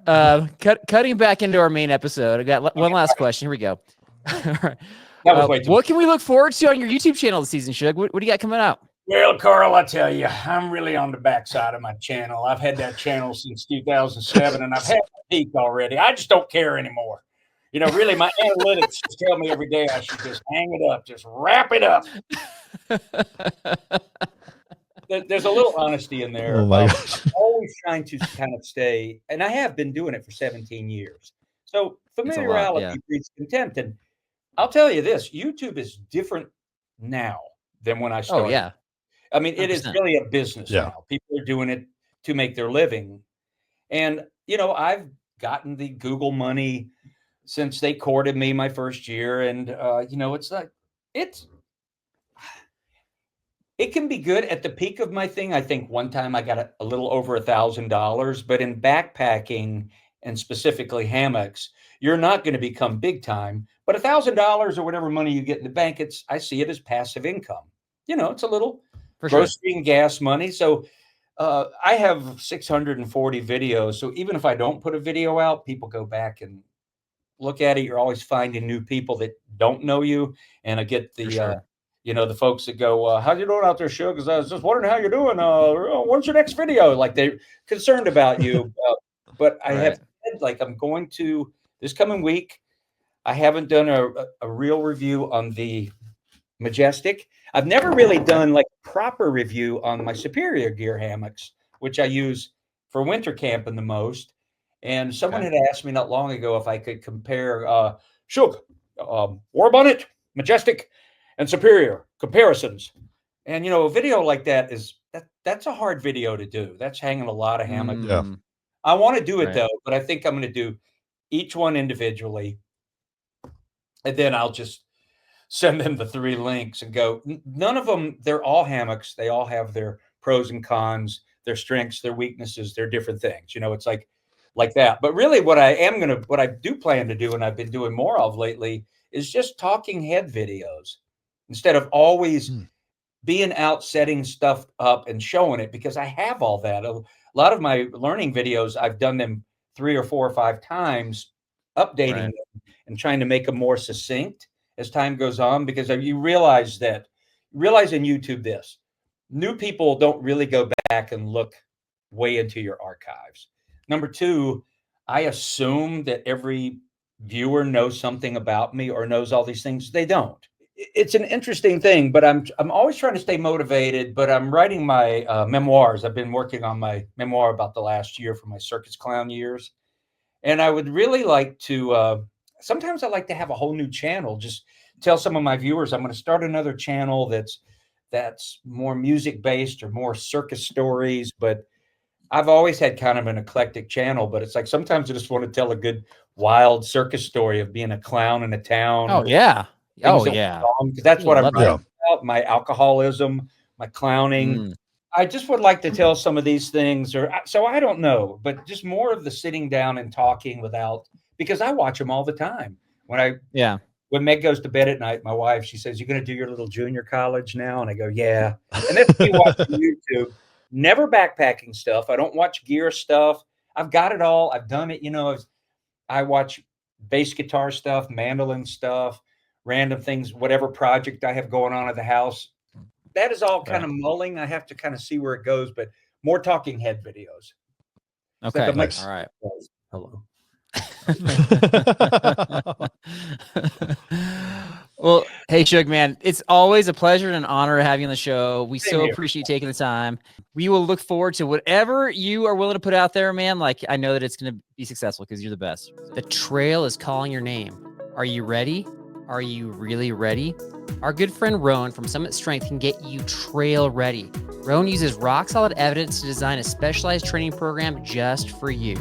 [SPEAKER 1] cutting back into our main episode. I got one last question. Here we go. All right.
[SPEAKER 3] That was way too
[SPEAKER 1] What can we look forward to on your YouTube channel this season, Shug? What do you got coming out?
[SPEAKER 3] Well, Carl, I tell you, I'm really on the backside of my channel. I've had that channel since 2007, and I've had my peak already. I just don't care anymore. Really, my analytics just tell me every day I should just hang it up, just wrap it up. There's a little honesty in there.
[SPEAKER 2] Oh my gosh.
[SPEAKER 3] I'm always trying to kind of stay, and I have been doing it for 17 years. So familiarity breeds contempt. And I'll tell you this, YouTube is different now than when I started.
[SPEAKER 1] Oh, yeah.
[SPEAKER 3] I mean, it is really a business
[SPEAKER 2] Yeah.
[SPEAKER 3] now. People are doing it to make their living. And, I've gotten the Google money since they courted me my first year. And, it's like, it can be good at the peak of my thing. I think one time I got a little over $1,000, but in backpacking and specifically hammocks, you're not going to become big time, but $1,000 or whatever money you get in the bank, I see it as passive income. It's a little grocery and gas money. So I have 640 videos. So even if I don't put a video out, people go back and look at it. You're always finding new people that don't know you. And I get the, the folks that go, how you doing out there, Shug? Because I was just wondering how you're doing. When's your next video? Like they're concerned about you. But I have said, like, I'm going to this coming week. I haven't done a real review on the Majestic. I've never really done like a proper review on my Superior Gear hammocks, which I use for winter camping the most. And someone had asked me not long ago if I could compare Shug, War Bonnet, Majestic, and Superior comparisons. And a video like that that's a hard video to do. That's hanging a lot of hammocks.
[SPEAKER 2] Yeah.
[SPEAKER 3] I want to do it though, but I think I'm going to do each one individually. And then I'll just send them the 3 links and go, none of them, they're all hammocks. They all have their pros and cons, their strengths, their weaknesses, their different things. It's like that. But really what I do plan to do, and I've been doing more of lately, is just talking head videos instead of always being out setting stuff up and showing it, because I have all that. A lot of my learning videos, I've done them 3 or 4 or 5 times, updating them and trying to make them more succinct as time goes on, because you realize in YouTube this, new people don't really go back and look way into your archives. Number 2, I assume that every viewer knows something about me or knows all these things. They don't. It's an interesting thing, but I'm always trying to stay motivated, but I'm writing my memoirs. I've been working on my memoir about the last year for my circus clown years. And I would really like to, sometimes I like to have a whole new channel, just tell some of my viewers I'm going to start another channel that's more music based or more circus stories. But I've always had kind of an eclectic channel, but it's like sometimes I just want to tell a good wild circus story of being a clown in a town.
[SPEAKER 1] Oh, yeah. Oh, yeah.
[SPEAKER 3] Because that's what I'm writing about, my alcoholism, my clowning. I just would like to tell some of these things, so I don't know, but just more of the sitting down and talking because I watch them all the time. When Meg goes to bed at night, my wife, she says, "You're going to do your little junior college now?" And I go, "Yeah." And that's me watching YouTube. Never backpacking stuff. I don't watch gear stuff. I've got it all. I've done it. I watch bass guitar stuff, mandolin stuff, random things, whatever project I have going on at the house. That is all kind of mulling. I have to kind of see where it goes, but more talking head videos.
[SPEAKER 1] Okay.
[SPEAKER 3] Like
[SPEAKER 1] all right.
[SPEAKER 3] Hello.
[SPEAKER 1] Well, hey, Shug, man, it's always a pleasure and an honor to have you on the show. We
[SPEAKER 3] Same here.
[SPEAKER 1] Appreciate you taking the time. We will look forward to whatever you are willing to put out there, man. Like, I know that it's going to be successful because you're the best. The trail is calling your name. Are you ready? Are you really ready? Our good friend Rowan from Summit Strength can get you trail ready. Rowan uses rock solid evidence to design a specialized training program just for you.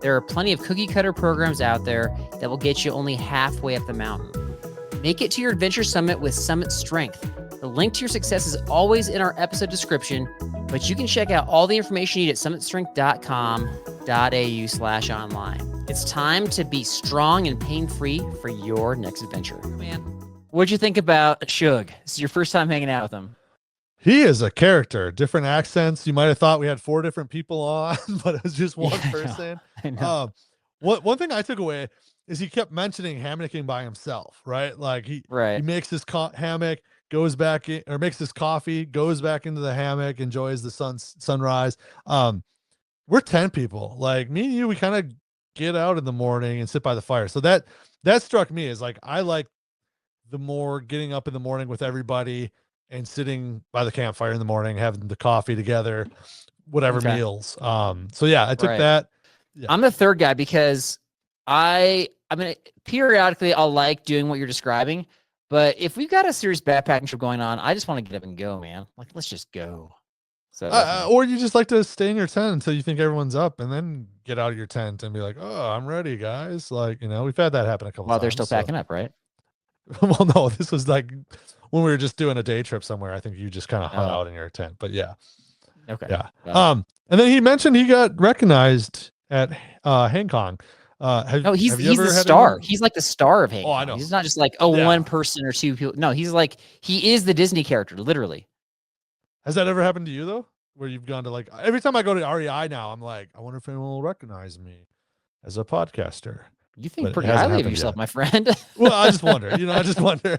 [SPEAKER 1] There are plenty of cookie cutter programs out there that will get you only halfway up the mountain. Make it to your adventure summit with Summit Strength. The link to your success is always in our episode description, but you can check out all the information you need at summitstrength.com.au/online. It's time to be strong and pain-free for your next adventure. Man, what'd you think about Shug? This is your first time hanging out with him.
[SPEAKER 2] He is a character, different accents. You might have thought we had 4 different people on, but it was just one person.
[SPEAKER 1] I know.
[SPEAKER 2] One thing I took away is he kept mentioning hammocking by himself, right? Like he makes his hammock, goes back in, or makes his coffee, goes back into the hammock, enjoys the sunrise. We're 10 people. Like me and you, we kind of get out in the morning and sit by the fire. So that struck me as like, I like the more getting up in the morning with everybody and sitting by the campfire in the morning, having the coffee together, whatever meals. So yeah, I took that. Yeah.
[SPEAKER 1] I'm the third guy because I mean, periodically I'll like doing what you're describing, but if we've got a serious backpacking trip going on, I just want to get up and go, man. Like, let's just go. So,
[SPEAKER 2] or you just like to stay in your tent until you think everyone's up and then get out of your tent and be like, oh, I'm ready, guys. Like, you know, we've had that happen a couple times.
[SPEAKER 1] While they're still packing up, right?
[SPEAKER 2] Well, no, this was like when we were just doing a day trip somewhere. I think you just kind of hung out in your tent, but yeah.
[SPEAKER 1] Okay.
[SPEAKER 2] Yeah. And then he mentioned he got recognized at Hammocking.
[SPEAKER 1] He's the star. He's like the star of Hammocking.
[SPEAKER 2] Oh, I know.
[SPEAKER 1] He's not just like one person or 2 people. No, he is the Disney character, literally.
[SPEAKER 2] Has that ever happened to you though? Where you've gone to like, every time I go to REI now, I'm like, I wonder if anyone will recognize me as a podcaster.
[SPEAKER 1] You think pretty highly of yourself, my friend.
[SPEAKER 2] Well, I just wonder, I just wonder.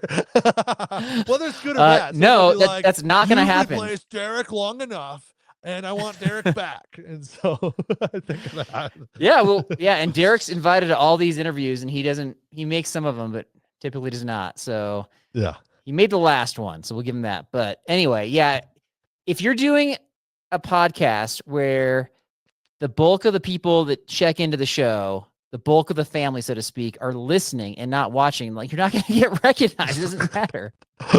[SPEAKER 2] Whether it's good or bad.
[SPEAKER 1] No, that's not going to happen.
[SPEAKER 2] You replaced Derek long enough, and I want Derek back. And so I think of that.
[SPEAKER 1] Yeah, well, yeah, and Derek's invited to all these interviews, and he makes some of them, but typically does not. So
[SPEAKER 2] yeah,
[SPEAKER 1] he made the last one, so we'll give him that. But anyway, yeah, if you're doing a podcast where the bulk of the people that check into the show, the bulk of the family, so to speak, are listening and not watching, like, you're not going to get recognized. It doesn't matter.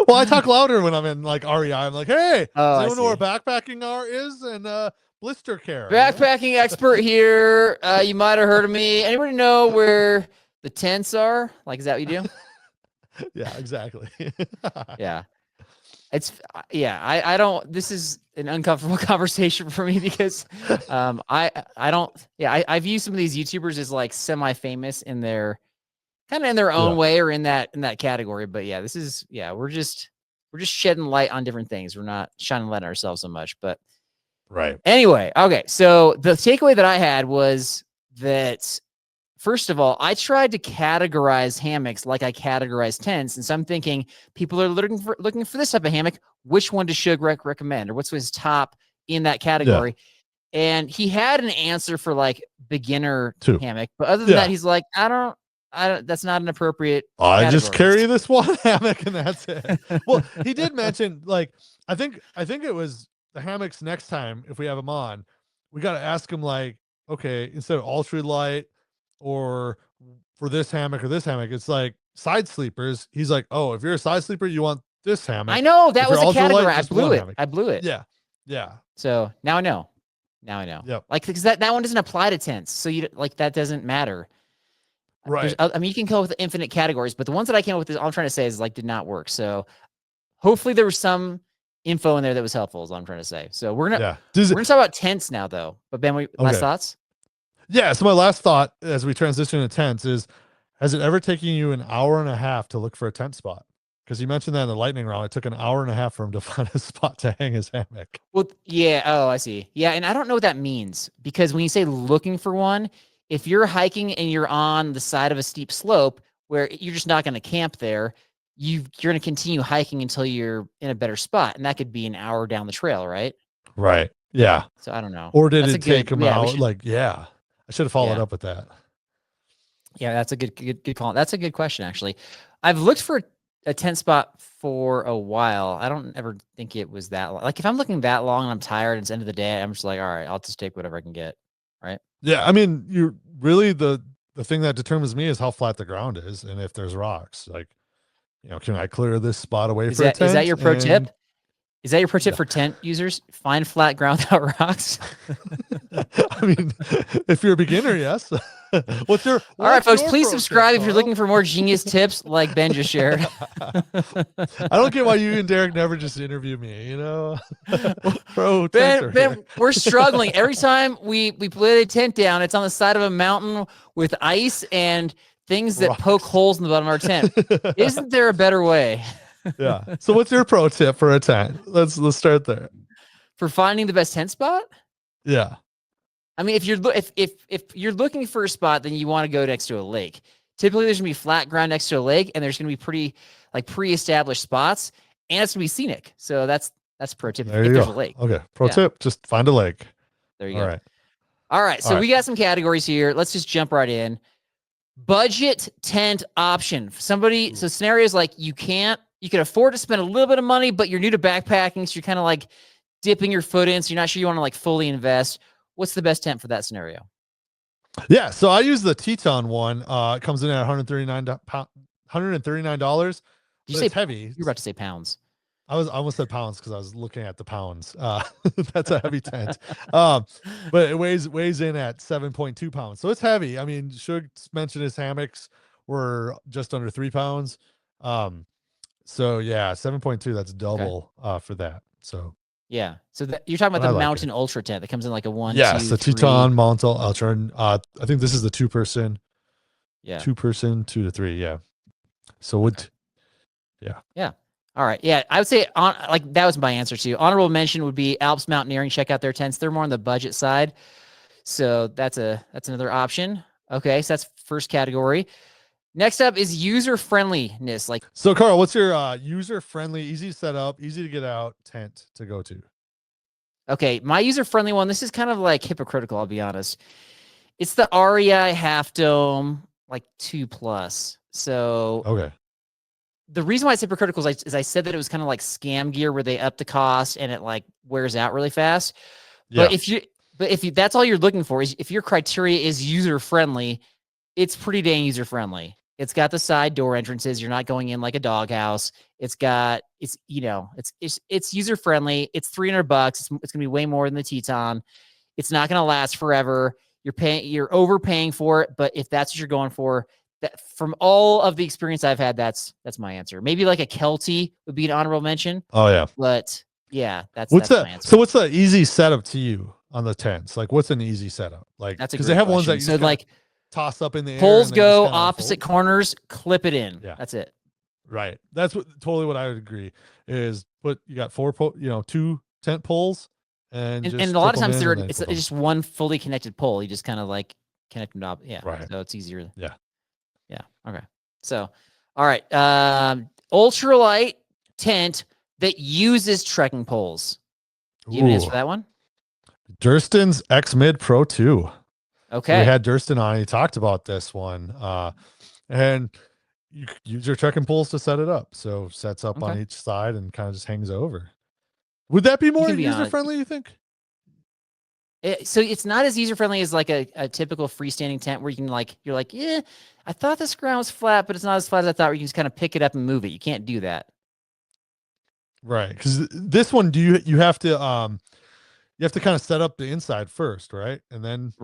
[SPEAKER 2] Well, I talk louder when I'm in like REI. I'm like, hey, does anyone know where backpacking is and blister care?
[SPEAKER 1] Backpacking expert here. You might have heard of me. Anybody know where the tents are? Like, is that what you do?
[SPEAKER 2] Yeah, exactly.
[SPEAKER 1] Yeah. I don't, this is an uncomfortable conversation for me because I view some of these YouTubers as like semi-famous in their own way or in that category. But yeah, we're just shedding light on different things. We're not shining light on ourselves so much, but
[SPEAKER 2] right.
[SPEAKER 1] Anyway. Okay. So the takeaway that I had was that, first of all, I tried to categorize hammocks like I categorize tents. And so I'm thinking people are looking for this type of hammock. Which one does Shug recommend, or what's his top in that category? Yeah. And he had an answer for like beginner hammock, but other than that, he's like, I don't, that's not an appropriate.
[SPEAKER 2] I just carry this one hammock and that's it. Well, he did mention, like, I think it was the hammocks next time, if we have him on, we got to ask him like, okay, instead of ultralight, or for this hammock or this hammock, it's like side sleepers. He's like, oh, if you're a side sleeper, you want this hammock.
[SPEAKER 1] I know that was a category. I blew it.
[SPEAKER 2] Yeah. Yeah.
[SPEAKER 1] So now I know.
[SPEAKER 2] Yep.
[SPEAKER 1] Like, because that one doesn't apply to tents. So you like, that doesn't matter.
[SPEAKER 2] Right.
[SPEAKER 1] I mean, you can come up with infinite categories, but the ones that I came up with, all I'm trying to say is like, did not work. So hopefully there was some info in there that was helpful, is all I'm trying to say. So we're going to talk about tents now though. But Ben, last thoughts?
[SPEAKER 2] Yeah. So my last thought as we transition to tents is, has it ever taken you an hour and a half to look for a tent spot? Because you mentioned that in the lightning round, it took an hour and a half for him to find a spot to hang his hammock.
[SPEAKER 1] Well, yeah. Oh, I see. Yeah. And I don't know what that means, because when you say looking for one, if you're hiking and you're on the side of a steep slope where you're just not going to camp there, you're going to continue hiking until you're in a better spot. And that could be an hour down the trail, right?
[SPEAKER 2] Right. Yeah.
[SPEAKER 1] So I don't know.
[SPEAKER 2] Or did it take him out? I should have followed up with that.
[SPEAKER 1] Yeah, that's a good call. That's a good question, actually. I've looked for a tent spot for a while. I don't ever think it was that long. Like, if I'm looking that long and I'm tired and it's the end of the day, I'm just like, all right, I'll just take whatever I can get. Right.
[SPEAKER 2] Yeah. I mean, you're really the the thing that determines me is how flat the ground is, and if there's rocks. Like, can I clear this spot away for a tent?
[SPEAKER 1] Is that your pro tip? Is that your pro tip
[SPEAKER 2] Yeah.
[SPEAKER 1] for tent users? Find flat ground without rocks.
[SPEAKER 2] I mean, if you're a beginner, yes.
[SPEAKER 1] All right, folks, please
[SPEAKER 2] pro
[SPEAKER 1] subscribe
[SPEAKER 2] tip,
[SPEAKER 1] if you're looking for more genius tips like Ben just shared.
[SPEAKER 2] I don't get why you and Derek never just interview me, Pro tenter.
[SPEAKER 1] Ben, we're struggling. Every time we put a tent down, it's on the side of a mountain with ice and things that poke holes in the bottom of our tent. Isn't there a better way?
[SPEAKER 2] Yeah. So what's your pro tip for a tent? Let's start there.
[SPEAKER 1] For finding the best tent spot?
[SPEAKER 2] Yeah.
[SPEAKER 1] I mean, if you're looking for a spot, then you want to go next to a lake. Typically, there's gonna be flat ground next to a lake, and there's gonna be pretty pre-established spots, and it's gonna be scenic. So that's pro tip.
[SPEAKER 2] There
[SPEAKER 1] if
[SPEAKER 2] you
[SPEAKER 1] there's
[SPEAKER 2] go.
[SPEAKER 1] a lake.
[SPEAKER 2] Okay. Pro tip: just find a lake.
[SPEAKER 1] There you go. All right. So we got some categories here. Let's just jump right in. Budget tent option. Somebody. So scenarios like you can afford to spend a little bit of money, but you're new to backpacking, so you're kind of like dipping your foot in, so you're not sure you want to like fully invest. What's the best tent for that scenario?
[SPEAKER 2] Yeah, so I use the Teton one. It comes in at $139.
[SPEAKER 1] Did you say
[SPEAKER 2] heavy?
[SPEAKER 1] You were about to say pounds.
[SPEAKER 2] I almost said pounds because I was looking at the pounds. That's a heavy tent. But it weighs in at 7.2 pounds. So it's heavy. I mean, Shug mentioned his hammocks were just under 3 pounds. So yeah, 7.2, that's double for that. So
[SPEAKER 1] yeah. So you're talking about the Mountain Ultra tent that comes in like a 1,
[SPEAKER 2] yes,
[SPEAKER 1] 2,
[SPEAKER 2] the Teton Mountain Ultra. I think this is the 2-person.
[SPEAKER 1] Yeah.
[SPEAKER 2] 2-person, 2 to 3. Yeah. So
[SPEAKER 1] yeah. All right. Yeah. I would say that was my answer too. Honorable mention would be Alps Mountaineering. Check out their tents. They're more on the budget side. So that's another option. Okay. So that's first category. Next up is user friendliness.
[SPEAKER 2] So Carl, what's your user friendly, easy to set up, easy to get out tent to go to?
[SPEAKER 1] Okay. My user friendly one, this is kind of like hypocritical, I'll be honest. It's the REI Half Dome, 2+. So
[SPEAKER 2] okay.
[SPEAKER 1] The reason why it's hypocritical is I said that it was kind of like scam gear where they up the cost and it wears out really fast. Yeah. But if that's all you're looking for, is if your criteria is user friendly, it's pretty dang user friendly. It's got the side door entrances. You're not going in like a doghouse. It's user friendly. It's $300. It's gonna be way more than the Teton. It's not gonna last forever. You're overpaying for it. But if that's what you're going for, that from all of the experience I've had, that's my answer. Maybe like a Kelty would be an honorable mention.
[SPEAKER 2] Oh yeah.
[SPEAKER 1] But yeah, that's my answer.
[SPEAKER 2] So what's the easy setup to you on the tents? What's an easy setup?
[SPEAKER 1] Because
[SPEAKER 2] they have ones that you toss up in the air.
[SPEAKER 1] Poles go opposite corners, clip it in.
[SPEAKER 2] Yeah.
[SPEAKER 1] That's it.
[SPEAKER 2] Right. That's totally what I would agree is you got 2 tent poles and a lot of times
[SPEAKER 1] it's just one fully connected pole. You just kind of connect them up. Yeah.
[SPEAKER 2] Right.
[SPEAKER 1] So it's easier.
[SPEAKER 2] Yeah.
[SPEAKER 1] Yeah. Okay. So, all right. Ultralight tent that uses trekking poles. Do you have an answer for that one?
[SPEAKER 2] Durston's X Mid Pro 2.
[SPEAKER 1] Okay.
[SPEAKER 2] So we had Durston on. He talked about this one. And you use your trekking poles to set it up. So sets up on each side and kind of just hangs over. Would that be more user friendly, you think?
[SPEAKER 1] So it's not as user friendly as a typical freestanding tent where you can you're yeah, I thought this ground was flat, but it's not as flat as I thought. Where you can just kind of pick it up and move it. You can't do that.
[SPEAKER 2] Right. Because this one, you have to kind of set up the inside first, right? And then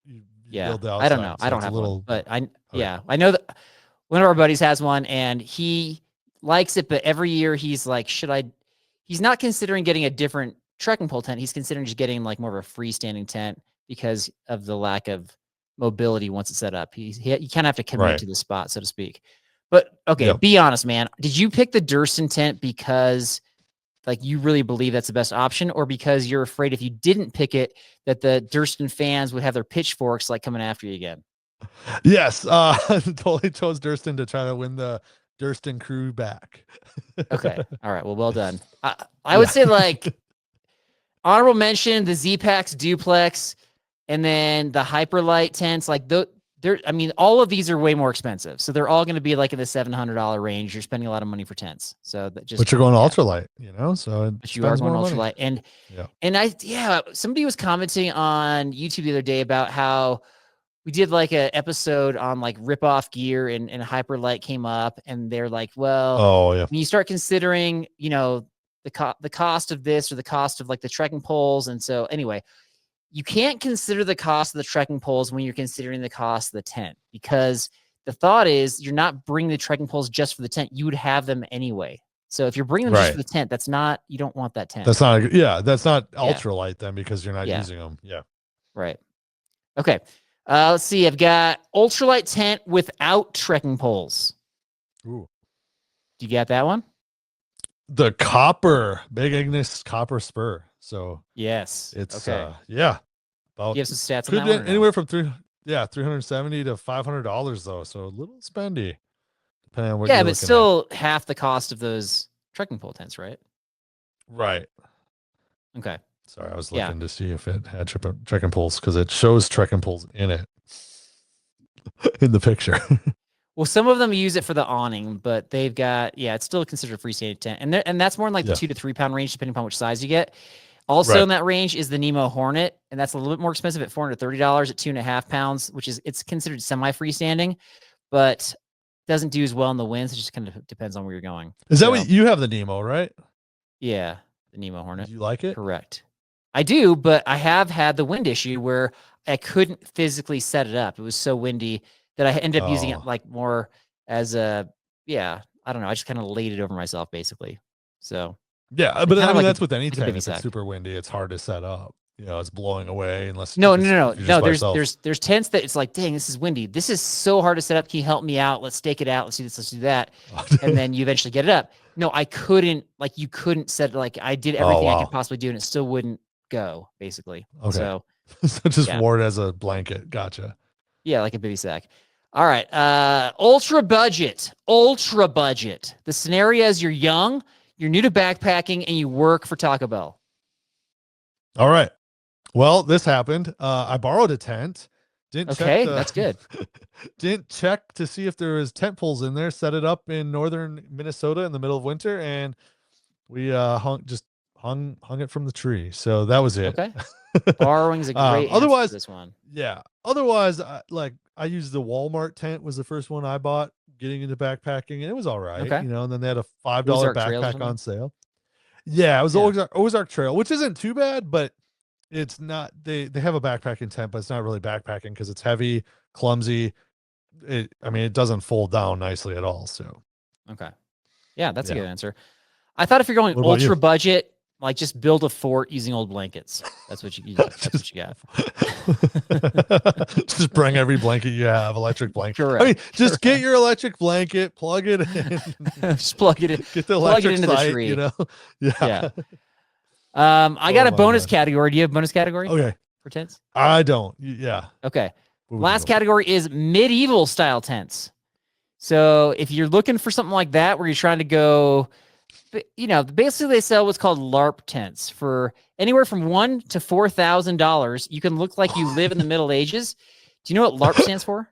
[SPEAKER 2] you build the outside.
[SPEAKER 1] I don't know.
[SPEAKER 2] So
[SPEAKER 1] I don't have one, but I know that one of our buddies has one and he likes it, but every year he's like, he's not considering getting a different trekking pole tent. He's considering just getting more of a freestanding tent because of the lack of mobility once it's set up. You kind of have to commit to the spot, so to speak. But okay, be honest, man. Did you pick the Durston tent because you really believe that's the best option, or because you're afraid if you didn't pick it that the Durston fans would have their pitchforks coming after you again?
[SPEAKER 2] Yes, totally chose Durston to try to win the Durston crew back.
[SPEAKER 1] Okay, all right. Well done. I would say honorable mention the Z-Packs Duplex, and then the Hyperlight tents. All of these are way more expensive, so they're all going to be in the $700 range. You're spending a lot of money for tents, so but you're going
[SPEAKER 2] ultralight, so
[SPEAKER 1] but you are going ultralight, and somebody was commenting on YouTube the other day about how we did like a episode on like rip off gear, and hyperlight came up, and they're like, well,
[SPEAKER 2] Oh yeah.
[SPEAKER 1] when you start considering, you know, the cost of this or the cost of like the trekking poles. And so anyway, you can't consider the cost of the trekking poles when you're considering the cost of the tent, because the thought is you're not bringing the trekking poles just for the tent. You would have them anyway. So if you're bringing them just for the tent, that's not, you don't want that tent.
[SPEAKER 2] That's not, that's not ultralight then, because you're not using them. Yeah.
[SPEAKER 1] Right. Okay. Let's see. I've got ultralight tent without trekking poles.
[SPEAKER 2] Ooh.
[SPEAKER 1] Do you get that one?
[SPEAKER 2] The copper, big Ignis copper spur. So
[SPEAKER 1] yes,
[SPEAKER 2] it's
[SPEAKER 1] okay.
[SPEAKER 2] yeah. About,
[SPEAKER 1] you have some stats
[SPEAKER 2] could
[SPEAKER 1] on that one,
[SPEAKER 2] anywhere from $370 to $500 though. So a little spendy, depending on what.
[SPEAKER 1] Yeah, but still half the cost of those trekking pole tents, right?
[SPEAKER 2] Right.
[SPEAKER 1] Okay.
[SPEAKER 2] Sorry, I was looking to see if it had trekking poles, because it shows trekking poles in it in the picture.
[SPEAKER 1] Well, some of them use it for the awning, but they've got, it's still considered a freestanding tent. And that's more in like the 2 to 3 pound range, depending upon which size you get. Also in that range is the Nemo Hornet, and that's a little bit more expensive at $430 at 2.5 pounds, which is, it's considered semi-freestanding, but doesn't do as well in the winds. It just kind of depends on where you're going.
[SPEAKER 2] Is that what you have, the Nemo, right?
[SPEAKER 1] Yeah, the Nemo Hornet.
[SPEAKER 2] Do you like it?
[SPEAKER 1] Correct. I do, but I have had the wind issue where I couldn't physically set it up. It was so windy that I ended up using it like more as a, I don't know. I just kind of laid it over myself basically. So
[SPEAKER 2] yeah, but I mean, that's with any tent.
[SPEAKER 1] If
[SPEAKER 2] it's super windy, it's hard to set up. You know, it's blowing away unless
[SPEAKER 1] no. There's tents that it's like, dang, this is windy. This is so hard to set up. Can you help me out? Let's stake it out. Let's do this. Let's do that. And then you eventually get it up. No, I couldn't. Like, you couldn't set it. Like, I did everything I could possibly do, and it still wouldn't go. Basically.
[SPEAKER 2] Okay.
[SPEAKER 1] So,
[SPEAKER 2] so just wore it as a blanket. Gotcha.
[SPEAKER 1] Yeah, like a bivy sack. All right. Ultra budget. The scenario is you're young, you're new to backpacking, and you work for Taco Bell.
[SPEAKER 2] All right. Well, this happened. I borrowed a tent. Didn't check
[SPEAKER 1] that's good.
[SPEAKER 2] Didn't check to see if there was tent poles in there. Set it up in northern Minnesota in the middle of winter, and we hung it from the tree. So that was it.
[SPEAKER 1] Okay. Borrowing is a great
[SPEAKER 2] otherwise
[SPEAKER 1] for this one.
[SPEAKER 2] Yeah. Otherwise, I used the Walmart tent, was the first one I bought getting into backpacking, and it was all right.
[SPEAKER 1] Okay.
[SPEAKER 2] You know, and then they had a $5 backpack on sale. Yeah, it was Ozark Trail, which isn't too bad, but it's not, they have a backpacking tent, but it's not really backpacking because it's heavy, clumsy. It doesn't fold down nicely at all. So
[SPEAKER 1] okay. Yeah, that's a good answer. I thought if you're going ultra budget, like just build a fort using old blankets. That's what you that's what you got.
[SPEAKER 2] Just bring every blanket you have, electric blanket.
[SPEAKER 1] Correct.
[SPEAKER 2] I mean, just get your electric blanket, plug it in.
[SPEAKER 1] Just plug it in.
[SPEAKER 2] Get the electric
[SPEAKER 1] into
[SPEAKER 2] site,
[SPEAKER 1] the tree.
[SPEAKER 2] you know?
[SPEAKER 1] Yeah. I got a bonus category. Do you have a bonus category?
[SPEAKER 2] Okay.
[SPEAKER 1] For tents?
[SPEAKER 2] I don't. Yeah.
[SPEAKER 1] Okay. Last category is medieval style tents. So if you're looking for something like that, where you're trying to go, you know, basically they sell what's called LARP tents for anywhere from $1,000 to $4,000. You can look like you live in the Middle Ages. Do you know what LARP stands for?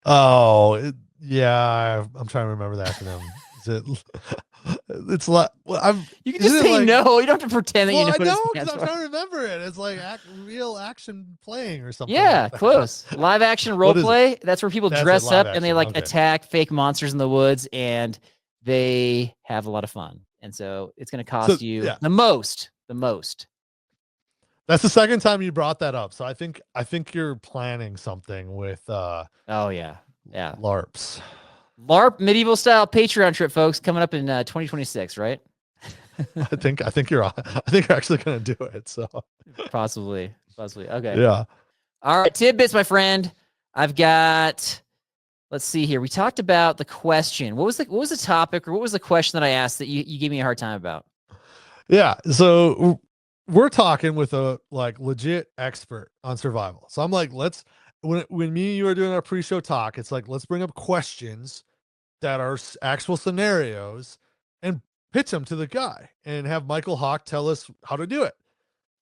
[SPEAKER 2] Oh, yeah. I'm trying to remember the acronym. Is it? It's like, well,
[SPEAKER 1] you can just say no. You don't have to pretend that you know what
[SPEAKER 2] I know,
[SPEAKER 1] because
[SPEAKER 2] I'm trying to remember it. It's like real action playing or something.
[SPEAKER 1] Yeah,
[SPEAKER 2] like that.
[SPEAKER 1] close. Live action role play. That's where people dress up and they like attack fake monsters in the woods, and they have a lot of fun. And so it's going to cost you the most.
[SPEAKER 2] That's the second time you brought that up. So I think you're planning something with LARPs.
[SPEAKER 1] LARP medieval style Patreon trip, folks, coming up in 2026, right?
[SPEAKER 2] I think you're actually going to do it. So
[SPEAKER 1] possibly. Okay.
[SPEAKER 2] Yeah.
[SPEAKER 1] All right. Tidbits, my friend. I've got, let's see here. We talked about the question. What was the topic, or what was the question that I asked that you gave me a hard time about?
[SPEAKER 2] Yeah. So we're talking with a legit expert on survival. So I'm like, when me and you are doing our pre-show talk, it's like, let's bring up questions that are actual scenarios and pitch them to the guy and have Michael Hawk tell us how to do it.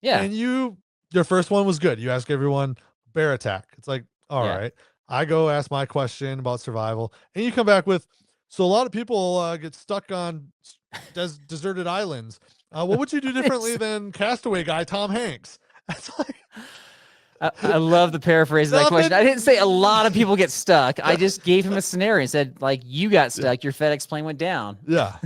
[SPEAKER 1] Yeah.
[SPEAKER 2] And your first one was good. You ask everyone bear attack. It's like, all right. I go ask my question about survival, and you come back with, so a lot of people get stuck on deserted islands. What would you do differently than Castaway guy Tom Hanks? That's like,
[SPEAKER 1] I love the paraphrase of that question.
[SPEAKER 2] Nothing.
[SPEAKER 1] I didn't say a lot of people get stuck. I just gave him a scenario and said, like, you got stuck. Your FedEx plane went down.
[SPEAKER 2] Yeah.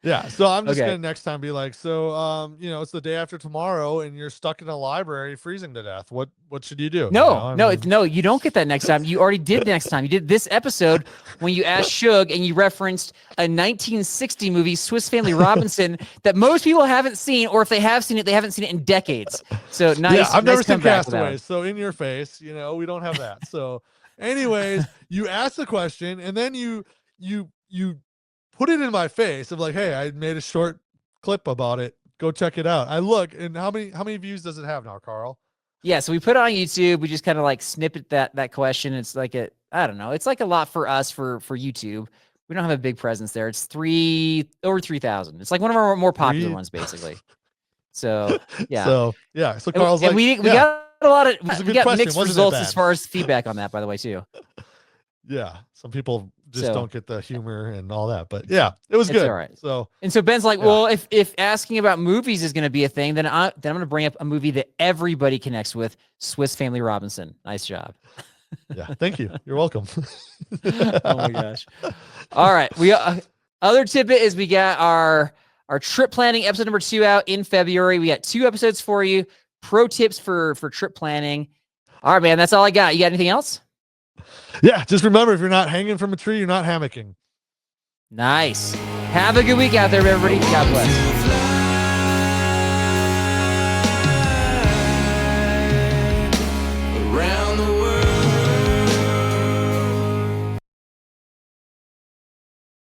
[SPEAKER 2] Yeah. So I'm just
[SPEAKER 1] Okay.
[SPEAKER 2] gonna next time be like, so it's the day after tomorrow and you're stuck in a library freezing to death. What should you do?
[SPEAKER 1] No,
[SPEAKER 2] I
[SPEAKER 1] no,
[SPEAKER 2] mean,
[SPEAKER 1] no, you don't get that next time. You already did next time. You did this episode when you asked Shug and you referenced a 1960 movie, Swiss Family Robinson, that most people haven't seen, or if they have seen it, they haven't seen it in decades. So nice.
[SPEAKER 2] yeah, I've never
[SPEAKER 1] nice
[SPEAKER 2] seen
[SPEAKER 1] comeback with that one.
[SPEAKER 2] Castaways, so in your face, we don't have that. So anyways, you ask the question and then you put it in my face of like, hey, I made a short clip about it. Go check it out. I look, and how many views does it have now, Carl?
[SPEAKER 1] Yeah, so we put it on YouTube. We just kind of like snippet that question. It's like I don't know. It's like a lot for us for YouTube. We don't have a big presence there. It's over 3,000. It's like one of our more popular ones, basically. So yeah.
[SPEAKER 2] So Carl's
[SPEAKER 1] and
[SPEAKER 2] like,
[SPEAKER 1] we got a lot of
[SPEAKER 2] That's a
[SPEAKER 1] we
[SPEAKER 2] good
[SPEAKER 1] got
[SPEAKER 2] question.
[SPEAKER 1] mixed
[SPEAKER 2] Wasn't it
[SPEAKER 1] results
[SPEAKER 2] bad?
[SPEAKER 1] as far as feedback on that, by the way, too.
[SPEAKER 2] yeah, some people just
[SPEAKER 1] So-
[SPEAKER 2] don't get the humor and all that, but yeah, it was
[SPEAKER 1] It's
[SPEAKER 2] good.
[SPEAKER 1] all right.
[SPEAKER 2] So
[SPEAKER 1] And so Ben's like,
[SPEAKER 2] Yeah.
[SPEAKER 1] well, if asking about movies is going to be a thing, then I'm going to bring up a movie that everybody connects with, Swiss Family Robinson. Nice job.
[SPEAKER 2] yeah, thank you. You're welcome.
[SPEAKER 1] Oh my gosh. All right. We other tidbit is we got our trip planning episode number 2 out in February. We got 2 episodes for you. Pro tips for trip planning. All right, man. That's all I got. You got anything else?
[SPEAKER 2] Yeah, just remember, if you're not hanging from a tree, you're not hammocking.
[SPEAKER 1] Nice. Have a good week out there, everybody. God bless.